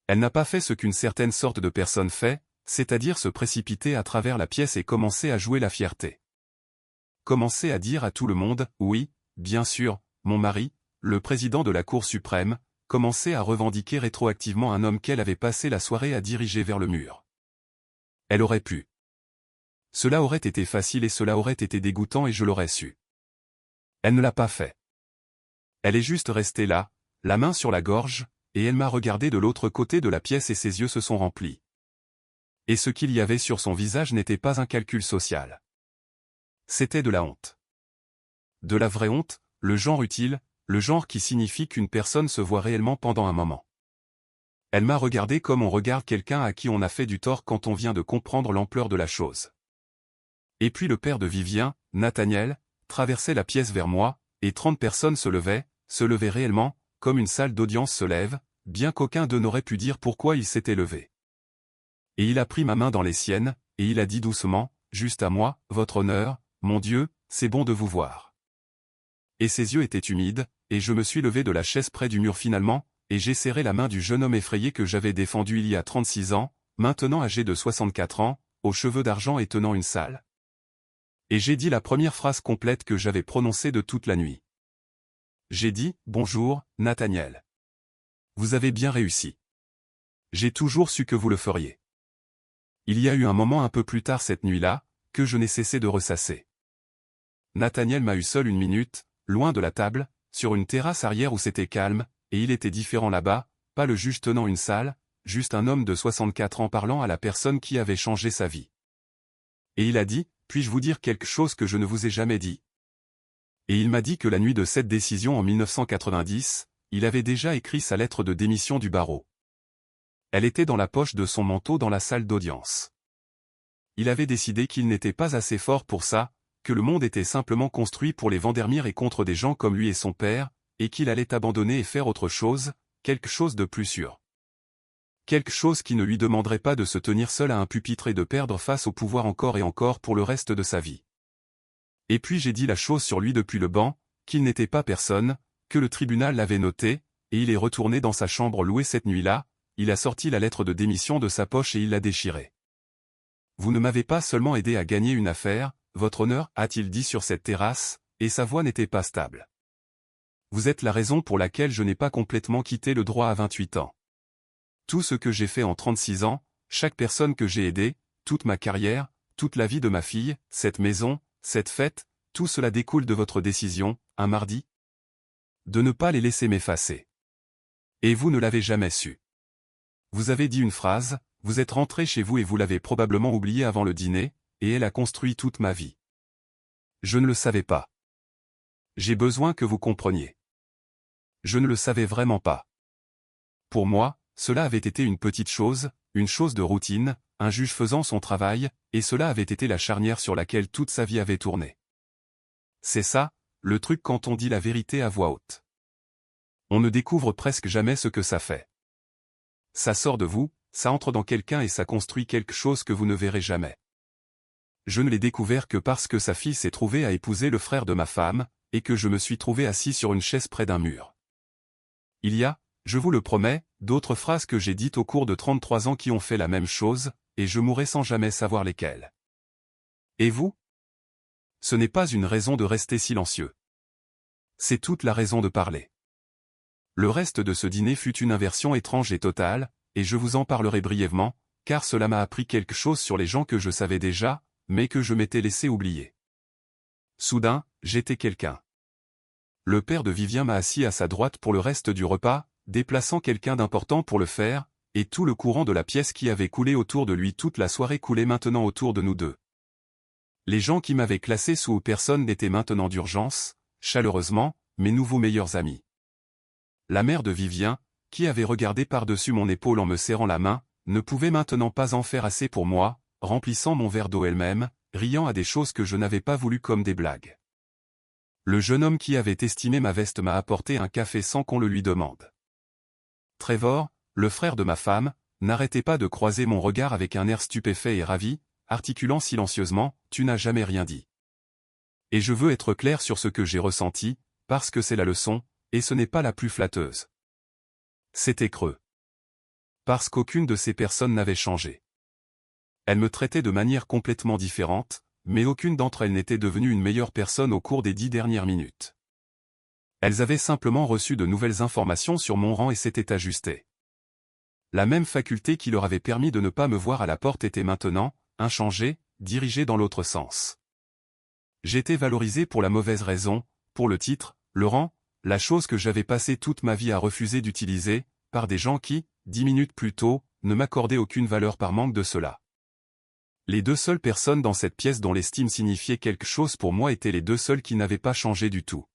Elle n'a pas fait ce qu'une certaine sorte de personne fait, c'est-à-dire se précipiter à travers la pièce et commencer à jouer la fierté. Commencer à dire à tout le monde, oui, bien sûr, mon mari, le président de la Cour suprême, commencer à revendiquer rétroactivement un homme qu'elle avait passé la soirée à diriger vers le mur. Elle aurait pu. Cela aurait été facile et cela aurait été dégoûtant et je l'aurais su. Elle ne l'a pas fait. Elle est juste restée là, la main sur la gorge, et elle m'a regardé de l'autre côté de la pièce et ses yeux se sont remplis. Et ce qu'il y avait sur son visage n'était pas un calcul social. C'était de la honte. De la vraie honte, le genre utile, le genre qui signifie qu'une personne se voit réellement pendant un moment. Elle m'a regardé comme on regarde quelqu'un à qui on a fait du tort quand on vient de comprendre l'ampleur de la chose. Et puis le père de Vivien, Nathaniel, traversait la pièce vers moi, et 30 personnes se levaient réellement, comme une salle d'audience se lève, bien qu'aucun d'eux n'aurait pu dire pourquoi il s'était levé. Et il a pris ma main dans les siennes, et il a dit doucement, juste à moi, votre honneur, mon Dieu, c'est bon de vous voir. Et ses yeux étaient humides, et je me suis levé de la chaise près du mur finalement, et j'ai serré la main du jeune homme effrayé que j'avais défendu il y a 36 ans, maintenant âgé de 64 ans, aux cheveux d'argent et tenant une salle. Et j'ai dit la première phrase complète que j'avais prononcée de toute la nuit. J'ai dit, bonjour, Nathaniel. Vous avez bien réussi. J'ai toujours su que vous le feriez. Il y a eu un moment un peu plus tard cette nuit-là, que je n'ai cessé de ressasser. Nathaniel m'a eu seul une minute, loin de la table, sur une terrasse arrière où c'était calme, et il était différent là-bas, pas le juge tenant une salle, juste un homme de 64 ans parlant à la personne qui avait changé sa vie. Et il a dit, puis-je vous dire quelque chose que je ne vous ai jamais dit? Et il m'a dit que la nuit de cette décision en 1990, il avait déjà écrit sa lettre de démission du barreau. Elle était dans la poche de son manteau dans la salle d'audience. Il avait décidé qu'il n'était pas assez fort pour ça, que le monde était simplement construit pour les Vandermeer et contre des gens comme lui et son père, et qu'il allait abandonner et faire autre chose, quelque chose de plus sûr. Quelque chose qui ne lui demanderait pas de se tenir seul à un pupitre et de perdre face au pouvoir encore et encore pour le reste de sa vie. Et puis j'ai dit la chose sur lui depuis le banc, qu'il n'était pas personne, que le tribunal l'avait noté, et il est retourné dans sa chambre louée cette nuit-là, il a sorti la lettre de démission de sa poche et il l'a déchirée. Vous ne m'avez pas seulement aidé à gagner une affaire, votre honneur, a-t-il dit sur cette terrasse, et sa voix n'était pas stable. Vous êtes la raison pour laquelle je n'ai pas complètement quitté le droit à 28 ans. Tout ce que j'ai fait en 36 ans, chaque personne que j'ai aidée, toute ma carrière, toute la vie de ma fille, cette maison, cette fête, tout cela découle de votre décision, un mardi, de ne pas les laisser m'effacer. Et vous ne l'avez jamais su. Vous avez dit une phrase, vous êtes rentré chez vous et vous l'avez probablement oubliée avant le dîner, et elle a construit toute ma vie. Je ne le savais pas. J'ai besoin que vous compreniez. Je ne le savais vraiment pas. Pour moi, cela avait été une petite chose, une chose de routine, un juge faisant son travail, et cela avait été la charnière sur laquelle toute sa vie avait tourné. C'est ça, le truc quand on dit la vérité à voix haute. On ne découvre presque jamais ce que ça fait. Ça sort de vous, ça entre dans quelqu'un et ça construit quelque chose que vous ne verrez jamais. Je ne l'ai découvert que parce que sa fille s'est trouvée à épouser le frère de ma femme, et que je me suis trouvé assis sur une chaise près d'un mur. Il y a, Je vous le promets, d'autres phrases que j'ai dites au cours de 33 ans qui ont fait la même chose, et je mourrai sans jamais savoir lesquelles. Et vous? Ce n'est pas une raison de rester silencieux. C'est toute la raison de parler. Le reste de ce dîner fut une inversion étrange et totale, et je vous en parlerai brièvement, car cela m'a appris quelque chose sur les gens que je savais déjà, mais que je m'étais laissé oublier. Soudain, j'étais quelqu'un. Le père de Vivien m'a assis à sa droite pour le reste du repas, déplaçant quelqu'un d'important pour le faire, et tout le courant de la pièce qui avait coulé autour de lui toute la soirée coulait maintenant autour de nous deux. Les gens qui m'avaient classé sous personne n'étaient maintenant d'urgence, chaleureusement, mes nouveaux meilleurs amis. La mère de Vivien, qui avait regardé par-dessus mon épaule en me serrant la main, ne pouvait maintenant pas en faire assez pour moi, remplissant mon verre d'eau elle-même, riant à des choses que je n'avais pas voulu comme des blagues. Le jeune homme qui avait estimé ma veste m'a apporté un café sans qu'on le lui demande. Trevor, le frère de ma femme, n'arrêtait pas de croiser mon regard avec un air stupéfait et ravi, articulant silencieusement, « Tu n'as jamais rien dit. » Et je veux être clair sur ce que j'ai ressenti, parce que c'est la leçon, et ce n'est pas la plus flatteuse. C'était creux. Parce qu'aucune de ces personnes n'avait changé. Elles me traitaient de manière complètement différente, mais aucune d'entre elles n'était devenue une meilleure personne au cours des 10 dernières minutes. Elles avaient simplement reçu de nouvelles informations sur mon rang et s'étaient ajustées. La même faculté qui leur avait permis de ne pas me voir à la porte était maintenant, inchangée, dirigée dans l'autre sens. J'étais valorisé pour la mauvaise raison, pour le titre, le rang, la chose que j'avais passé toute ma vie à refuser d'utiliser, par des gens qui, 10 minutes plus tôt, ne m'accordaient aucune valeur par manque de cela. Les deux seules personnes dans cette pièce dont l'estime signifiait quelque chose pour moi étaient les deux seules qui n'avaient pas changé du tout.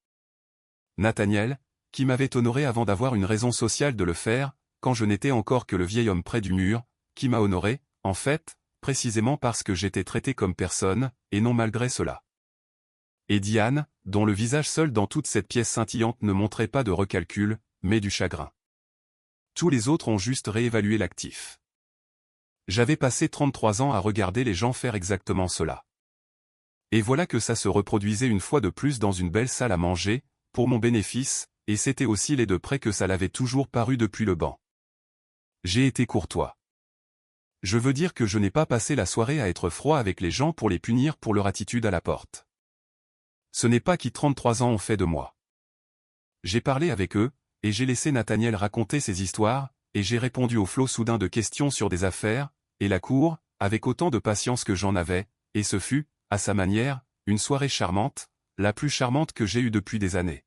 Nathaniel, qui m'avait honoré avant d'avoir une raison sociale de le faire, quand je n'étais encore que le vieil homme près du mur, qui m'a honoré, en fait, précisément parce que j'étais traité comme personne, et non malgré cela. Et Diane, dont le visage seul dans toute cette pièce scintillante ne montrait pas de recalcul, mais du chagrin. Tous les autres ont juste réévalué l'actif. J'avais passé 33 ans à regarder les gens faire exactement cela. Et voilà que ça se reproduisait une fois de plus dans une belle salle à manger, pour mon bénéfice, et c'était aussi laid de près que ça l'avait toujours paru depuis le banc. J'ai été courtois. Je veux dire que je n'ai pas passé la soirée à être froid avec les gens pour les punir pour leur attitude à la porte. Ce n'est pas qui 33 ans ont fait de moi. J'ai parlé avec eux, et j'ai laissé Nathaniel raconter ses histoires, et j'ai répondu au flot soudain de questions sur des affaires, et la cour, avec autant de patience que j'en avais, et ce fut, à sa manière, une soirée charmante, la plus charmante que j'ai eue depuis des années.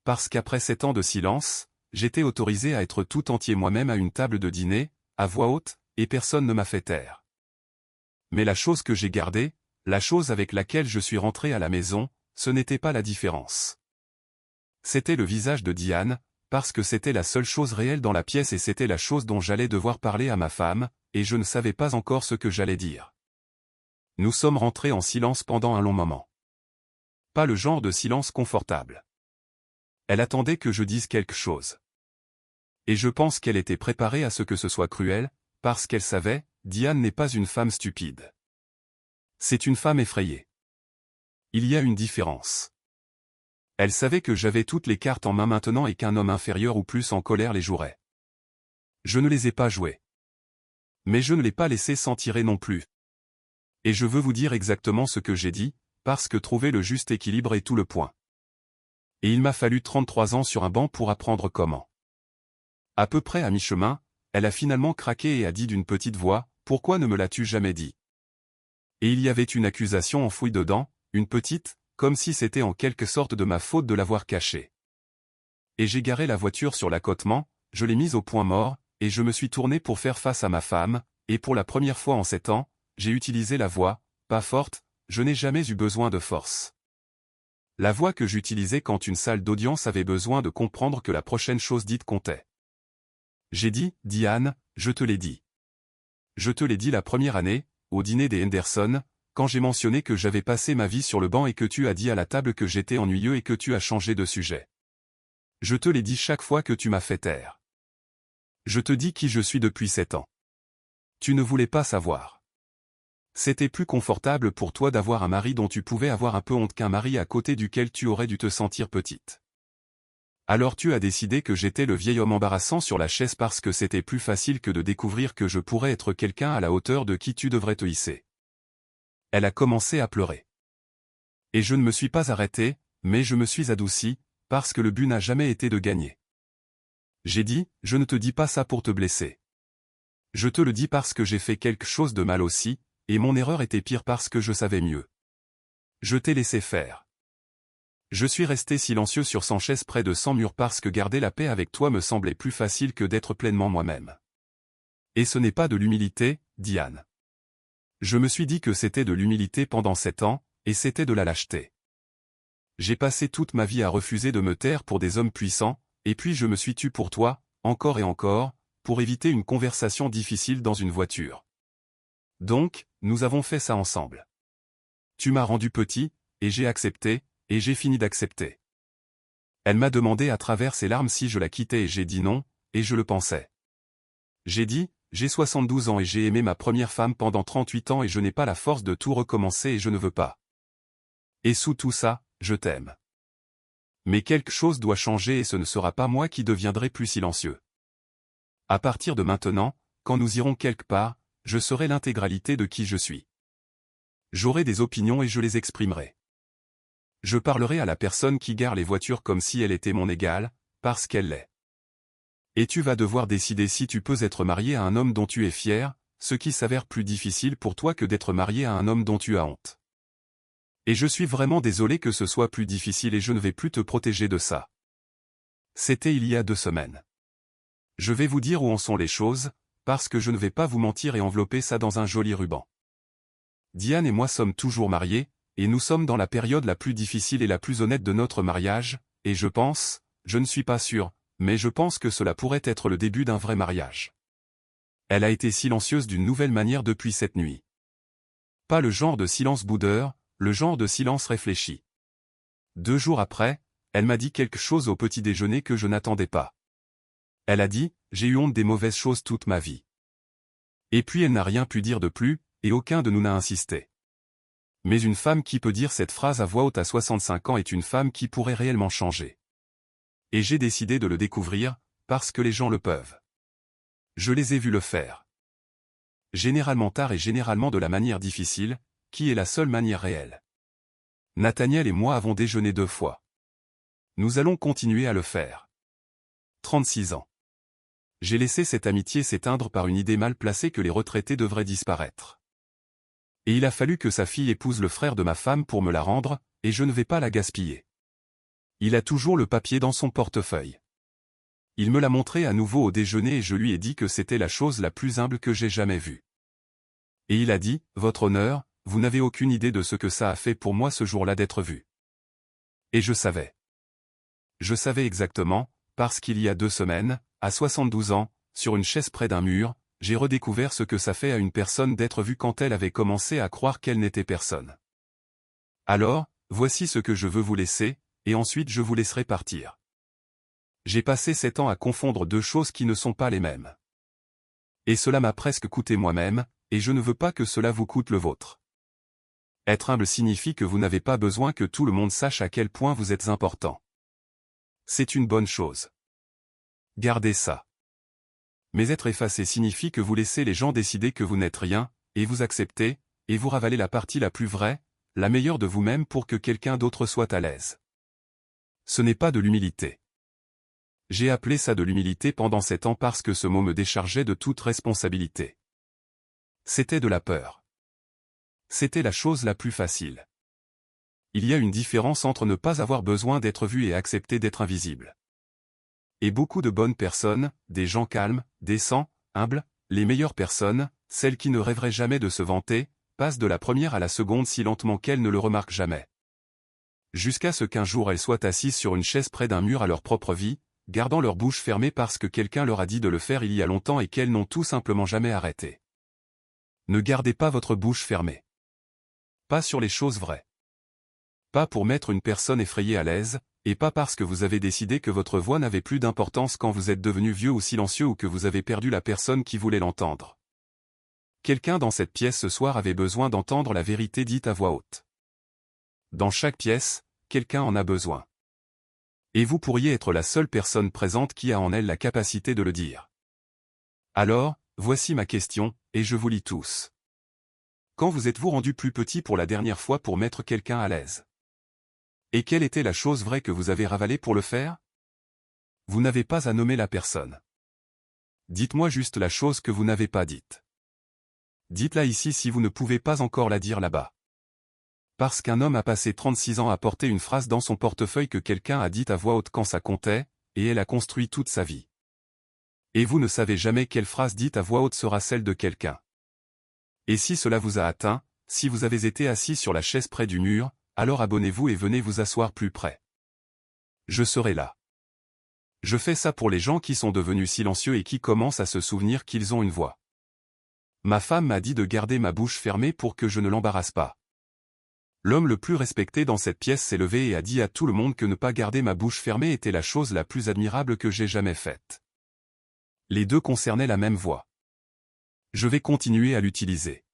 Parce qu'après 7 ans de silence, j'étais autorisé à être tout entier moi-même à une table de dîner, à voix haute, et personne ne m'a fait taire. Mais la chose que j'ai gardée, la chose avec laquelle je suis rentré à la maison, ce n'était pas la différence. C'était le visage de Diane, parce que c'était la seule chose réelle dans la pièce et c'était la chose dont j'allais devoir parler à ma femme, et je ne savais pas encore ce que j'allais dire. Nous sommes rentrés en silence pendant un long moment. Pas le genre de silence confortable. Elle attendait que je dise quelque chose. Et je pense qu'elle était préparée à ce que ce soit cruel, parce qu'elle savait, Diane n'est pas une femme stupide. C'est une femme effrayée. Il y a une différence. Elle savait que j'avais toutes les cartes en main maintenant et qu'un homme inférieur ou plus en colère les jouerait. Je ne les ai pas jouées. Mais je ne l'ai pas laissé s'en tirer non plus. Et je veux vous dire exactement ce que j'ai dit, parce que trouver le juste équilibre est tout le point. Et il m'a fallu 33 ans sur un banc pour apprendre comment. À peu près à mi-chemin, elle a finalement craqué et a dit d'une petite voix, « Pourquoi ne me l'as-tu jamais dit ?» Et il y avait une accusation enfouie dedans, une petite, comme si c'était en quelque sorte de ma faute de l'avoir cachée. Et j'ai garé la voiture sur l'accotement, je l'ai mise au point mort, et je me suis tourné pour faire face à ma femme, et pour la première fois en 7 ans, j'ai utilisé la voix, pas forte, je n'ai jamais eu besoin de force. La voix que j'utilisais quand une salle d'audience avait besoin de comprendre que la prochaine chose dite comptait. J'ai dit, Diane, je te l'ai dit. Je te l'ai dit la première année, au dîner des Henderson, quand j'ai mentionné que j'avais passé ma vie sur le banc et que tu as dit à la table que j'étais ennuyeux et que tu as changé de sujet. Je te l'ai dit chaque fois que tu m'as fait taire. Je te dis qui je suis depuis 7 ans. Tu ne voulais pas savoir. C'était plus confortable pour toi d'avoir un mari dont tu pouvais avoir un peu honte qu'un mari à côté duquel tu aurais dû te sentir petite. Alors tu as décidé que j'étais le vieil homme embarrassant sur la chaise parce que c'était plus facile que de découvrir que je pourrais être quelqu'un à la hauteur de qui tu devrais te hisser. Elle a commencé à pleurer. Et je ne me suis pas arrêté, mais je me suis adouci, parce que le but n'a jamais été de gagner. J'ai dit, je ne te dis pas ça pour te blesser. Je te le dis parce que j'ai fait quelque chose de mal aussi, et mon erreur était pire parce que je savais mieux. Je t'ai laissé faire. Je suis resté silencieux sur son chaise près de 100 murs parce que garder la paix avec toi me semblait plus facile que d'être pleinement moi-même. Et ce n'est pas de l'humilité, Diane. Je me suis dit que c'était de l'humilité pendant 7 ans, et c'était de la lâcheté. J'ai passé toute ma vie à refuser de me taire pour des hommes puissants, et puis je me suis tu pour toi, encore et encore, pour éviter une conversation difficile dans une voiture. Donc, nous avons fait ça ensemble. Tu m'as rendu petit, et j'ai accepté, et j'ai fini d'accepter. Elle m'a demandé à travers ses larmes si je la quittais et j'ai dit non, et je le pensais. J'ai dit, j'ai 72 ans et j'ai aimé ma première femme pendant 38 ans et je n'ai pas la force de tout recommencer et je ne veux pas. Et sous tout ça, je t'aime. Mais quelque chose doit changer et ce ne sera pas moi qui deviendrai plus silencieux. À partir de maintenant, quand nous irons quelque part, je serai l'intégralité de qui je suis. J'aurai des opinions et je les exprimerai. Je parlerai à la personne qui gare les voitures comme si elle était mon égale, parce qu'elle l'est. Et tu vas devoir décider si tu peux être marié à un homme dont tu es fier, ce qui s'avère plus difficile pour toi que d'être marié à un homme dont tu as honte. Et je suis vraiment désolé que ce soit plus difficile et je ne vais plus te protéger de ça. C'était il y a 2 semaines. Je vais vous dire où en sont les choses, parce que je ne vais pas vous mentir et envelopper ça dans un joli ruban. Diane et moi sommes toujours mariés, et nous sommes dans la période la plus difficile et la plus honnête de notre mariage, et je pense, je ne suis pas sûr, mais je pense que cela pourrait être le début d'un vrai mariage. Elle a été silencieuse d'une nouvelle manière depuis cette nuit. Pas le genre de silence boudeur, le genre de silence réfléchi. 2 jours après, elle m'a dit quelque chose au petit déjeuner que je n'attendais pas. Elle a dit, j'ai eu honte des mauvaises choses toute ma vie. Et puis elle n'a rien pu dire de plus, et aucun de nous n'a insisté. Mais une femme qui peut dire cette phrase à voix haute à 65 ans est une femme qui pourrait réellement changer. Et j'ai décidé de le découvrir, parce que les gens le peuvent. Je les ai vus le faire. Généralement tard et généralement de la manière difficile, qui est la seule manière réelle. Nathaniel et moi avons déjeuné 2 fois. Nous allons continuer à le faire. 36 ans. J'ai laissé cette amitié s'éteindre par une idée mal placée que les retraités devraient disparaître. Et il a fallu que sa fille épouse le frère de ma femme pour me la rendre, et je ne vais pas la gaspiller. Il a toujours le papier dans son portefeuille. Il me l'a montré à nouveau au déjeuner et je lui ai dit que c'était la chose la plus humble que j'ai jamais vue. Et il a dit, Votre honneur, vous n'avez aucune idée de ce que ça a fait pour moi ce jour-là d'être vu. Et je savais. Je savais exactement, parce qu'il y a 2 semaines, à 72 ans, sur une chaise près d'un mur, j'ai redécouvert ce que ça fait à une personne d'être vue quand elle avait commencé à croire qu'elle n'était personne. Alors, voici ce que je veux vous laisser, et ensuite je vous laisserai partir. J'ai passé 7 ans à confondre 2 choses qui ne sont pas les mêmes. Et cela m'a presque coûté moi-même, et je ne veux pas que cela vous coûte le vôtre. Être humble signifie que vous n'avez pas besoin que tout le monde sache à quel point vous êtes important. C'est une bonne chose. Gardez ça. Mais être effacé signifie que vous laissez les gens décider que vous n'êtes rien, et vous acceptez, et vous ravalez la partie la plus vraie, la meilleure de vous-même pour que quelqu'un d'autre soit à l'aise. Ce n'est pas de l'humilité. J'ai appelé ça de l'humilité pendant 7 ans parce que ce mot me déchargeait de toute responsabilité. C'était de la peur. C'était la chose la plus facile. Il y a une différence entre ne pas avoir besoin d'être vu et accepter d'être invisible. Et beaucoup de bonnes personnes, des gens calmes, décents, humbles, les meilleures personnes, celles qui ne rêveraient jamais de se vanter, passent de la première à la seconde si lentement qu'elles ne le remarquent jamais. Jusqu'à ce qu'un jour elles soient assises sur une chaise près d'un mur à leur propre vie, gardant leur bouche fermée parce que quelqu'un leur a dit de le faire il y a longtemps et qu'elles n'ont tout simplement jamais arrêté. Ne gardez pas votre bouche fermée. Pas sur les choses vraies. Pas pour mettre une personne effrayée à l'aise, et pas parce que vous avez décidé que votre voix n'avait plus d'importance quand vous êtes devenu vieux ou silencieux ou que vous avez perdu la personne qui voulait l'entendre. Quelqu'un dans cette pièce ce soir avait besoin d'entendre la vérité dite à voix haute. Dans chaque pièce, quelqu'un en a besoin. Et vous pourriez être la seule personne présente qui a en elle la capacité de le dire. Alors, voici ma question, et je vous lis tous. Quand vous êtes-vous rendu plus petit pour la dernière fois pour mettre quelqu'un à l'aise? Et quelle était la chose vraie que vous avez ravalée pour le faire? Vous n'avez pas à nommer la personne. Dites-moi juste la chose que vous n'avez pas dite. Dites-la ici si vous ne pouvez pas encore la dire là-bas. Parce qu'un homme a passé 36 ans à porter une phrase dans son portefeuille que quelqu'un a dite à voix haute quand ça comptait, et elle a construit toute sa vie. Et vous ne savez jamais quelle phrase dite à voix haute sera celle de quelqu'un. Et si cela vous a atteint, si vous avez été assis sur la chaise près du mur, alors abonnez-vous et venez vous asseoir plus près. Je serai là. Je fais ça pour les gens qui sont devenus silencieux et qui commencent à se souvenir qu'ils ont une voix. Ma femme m'a dit de garder ma bouche fermée pour que je ne l'embarrasse pas. L'homme le plus respecté dans cette pièce s'est levé et a dit à tout le monde que ne pas garder ma bouche fermée était la chose la plus admirable que j'ai jamais faite. Les deux concernaient la même voix. Je vais continuer à l'utiliser.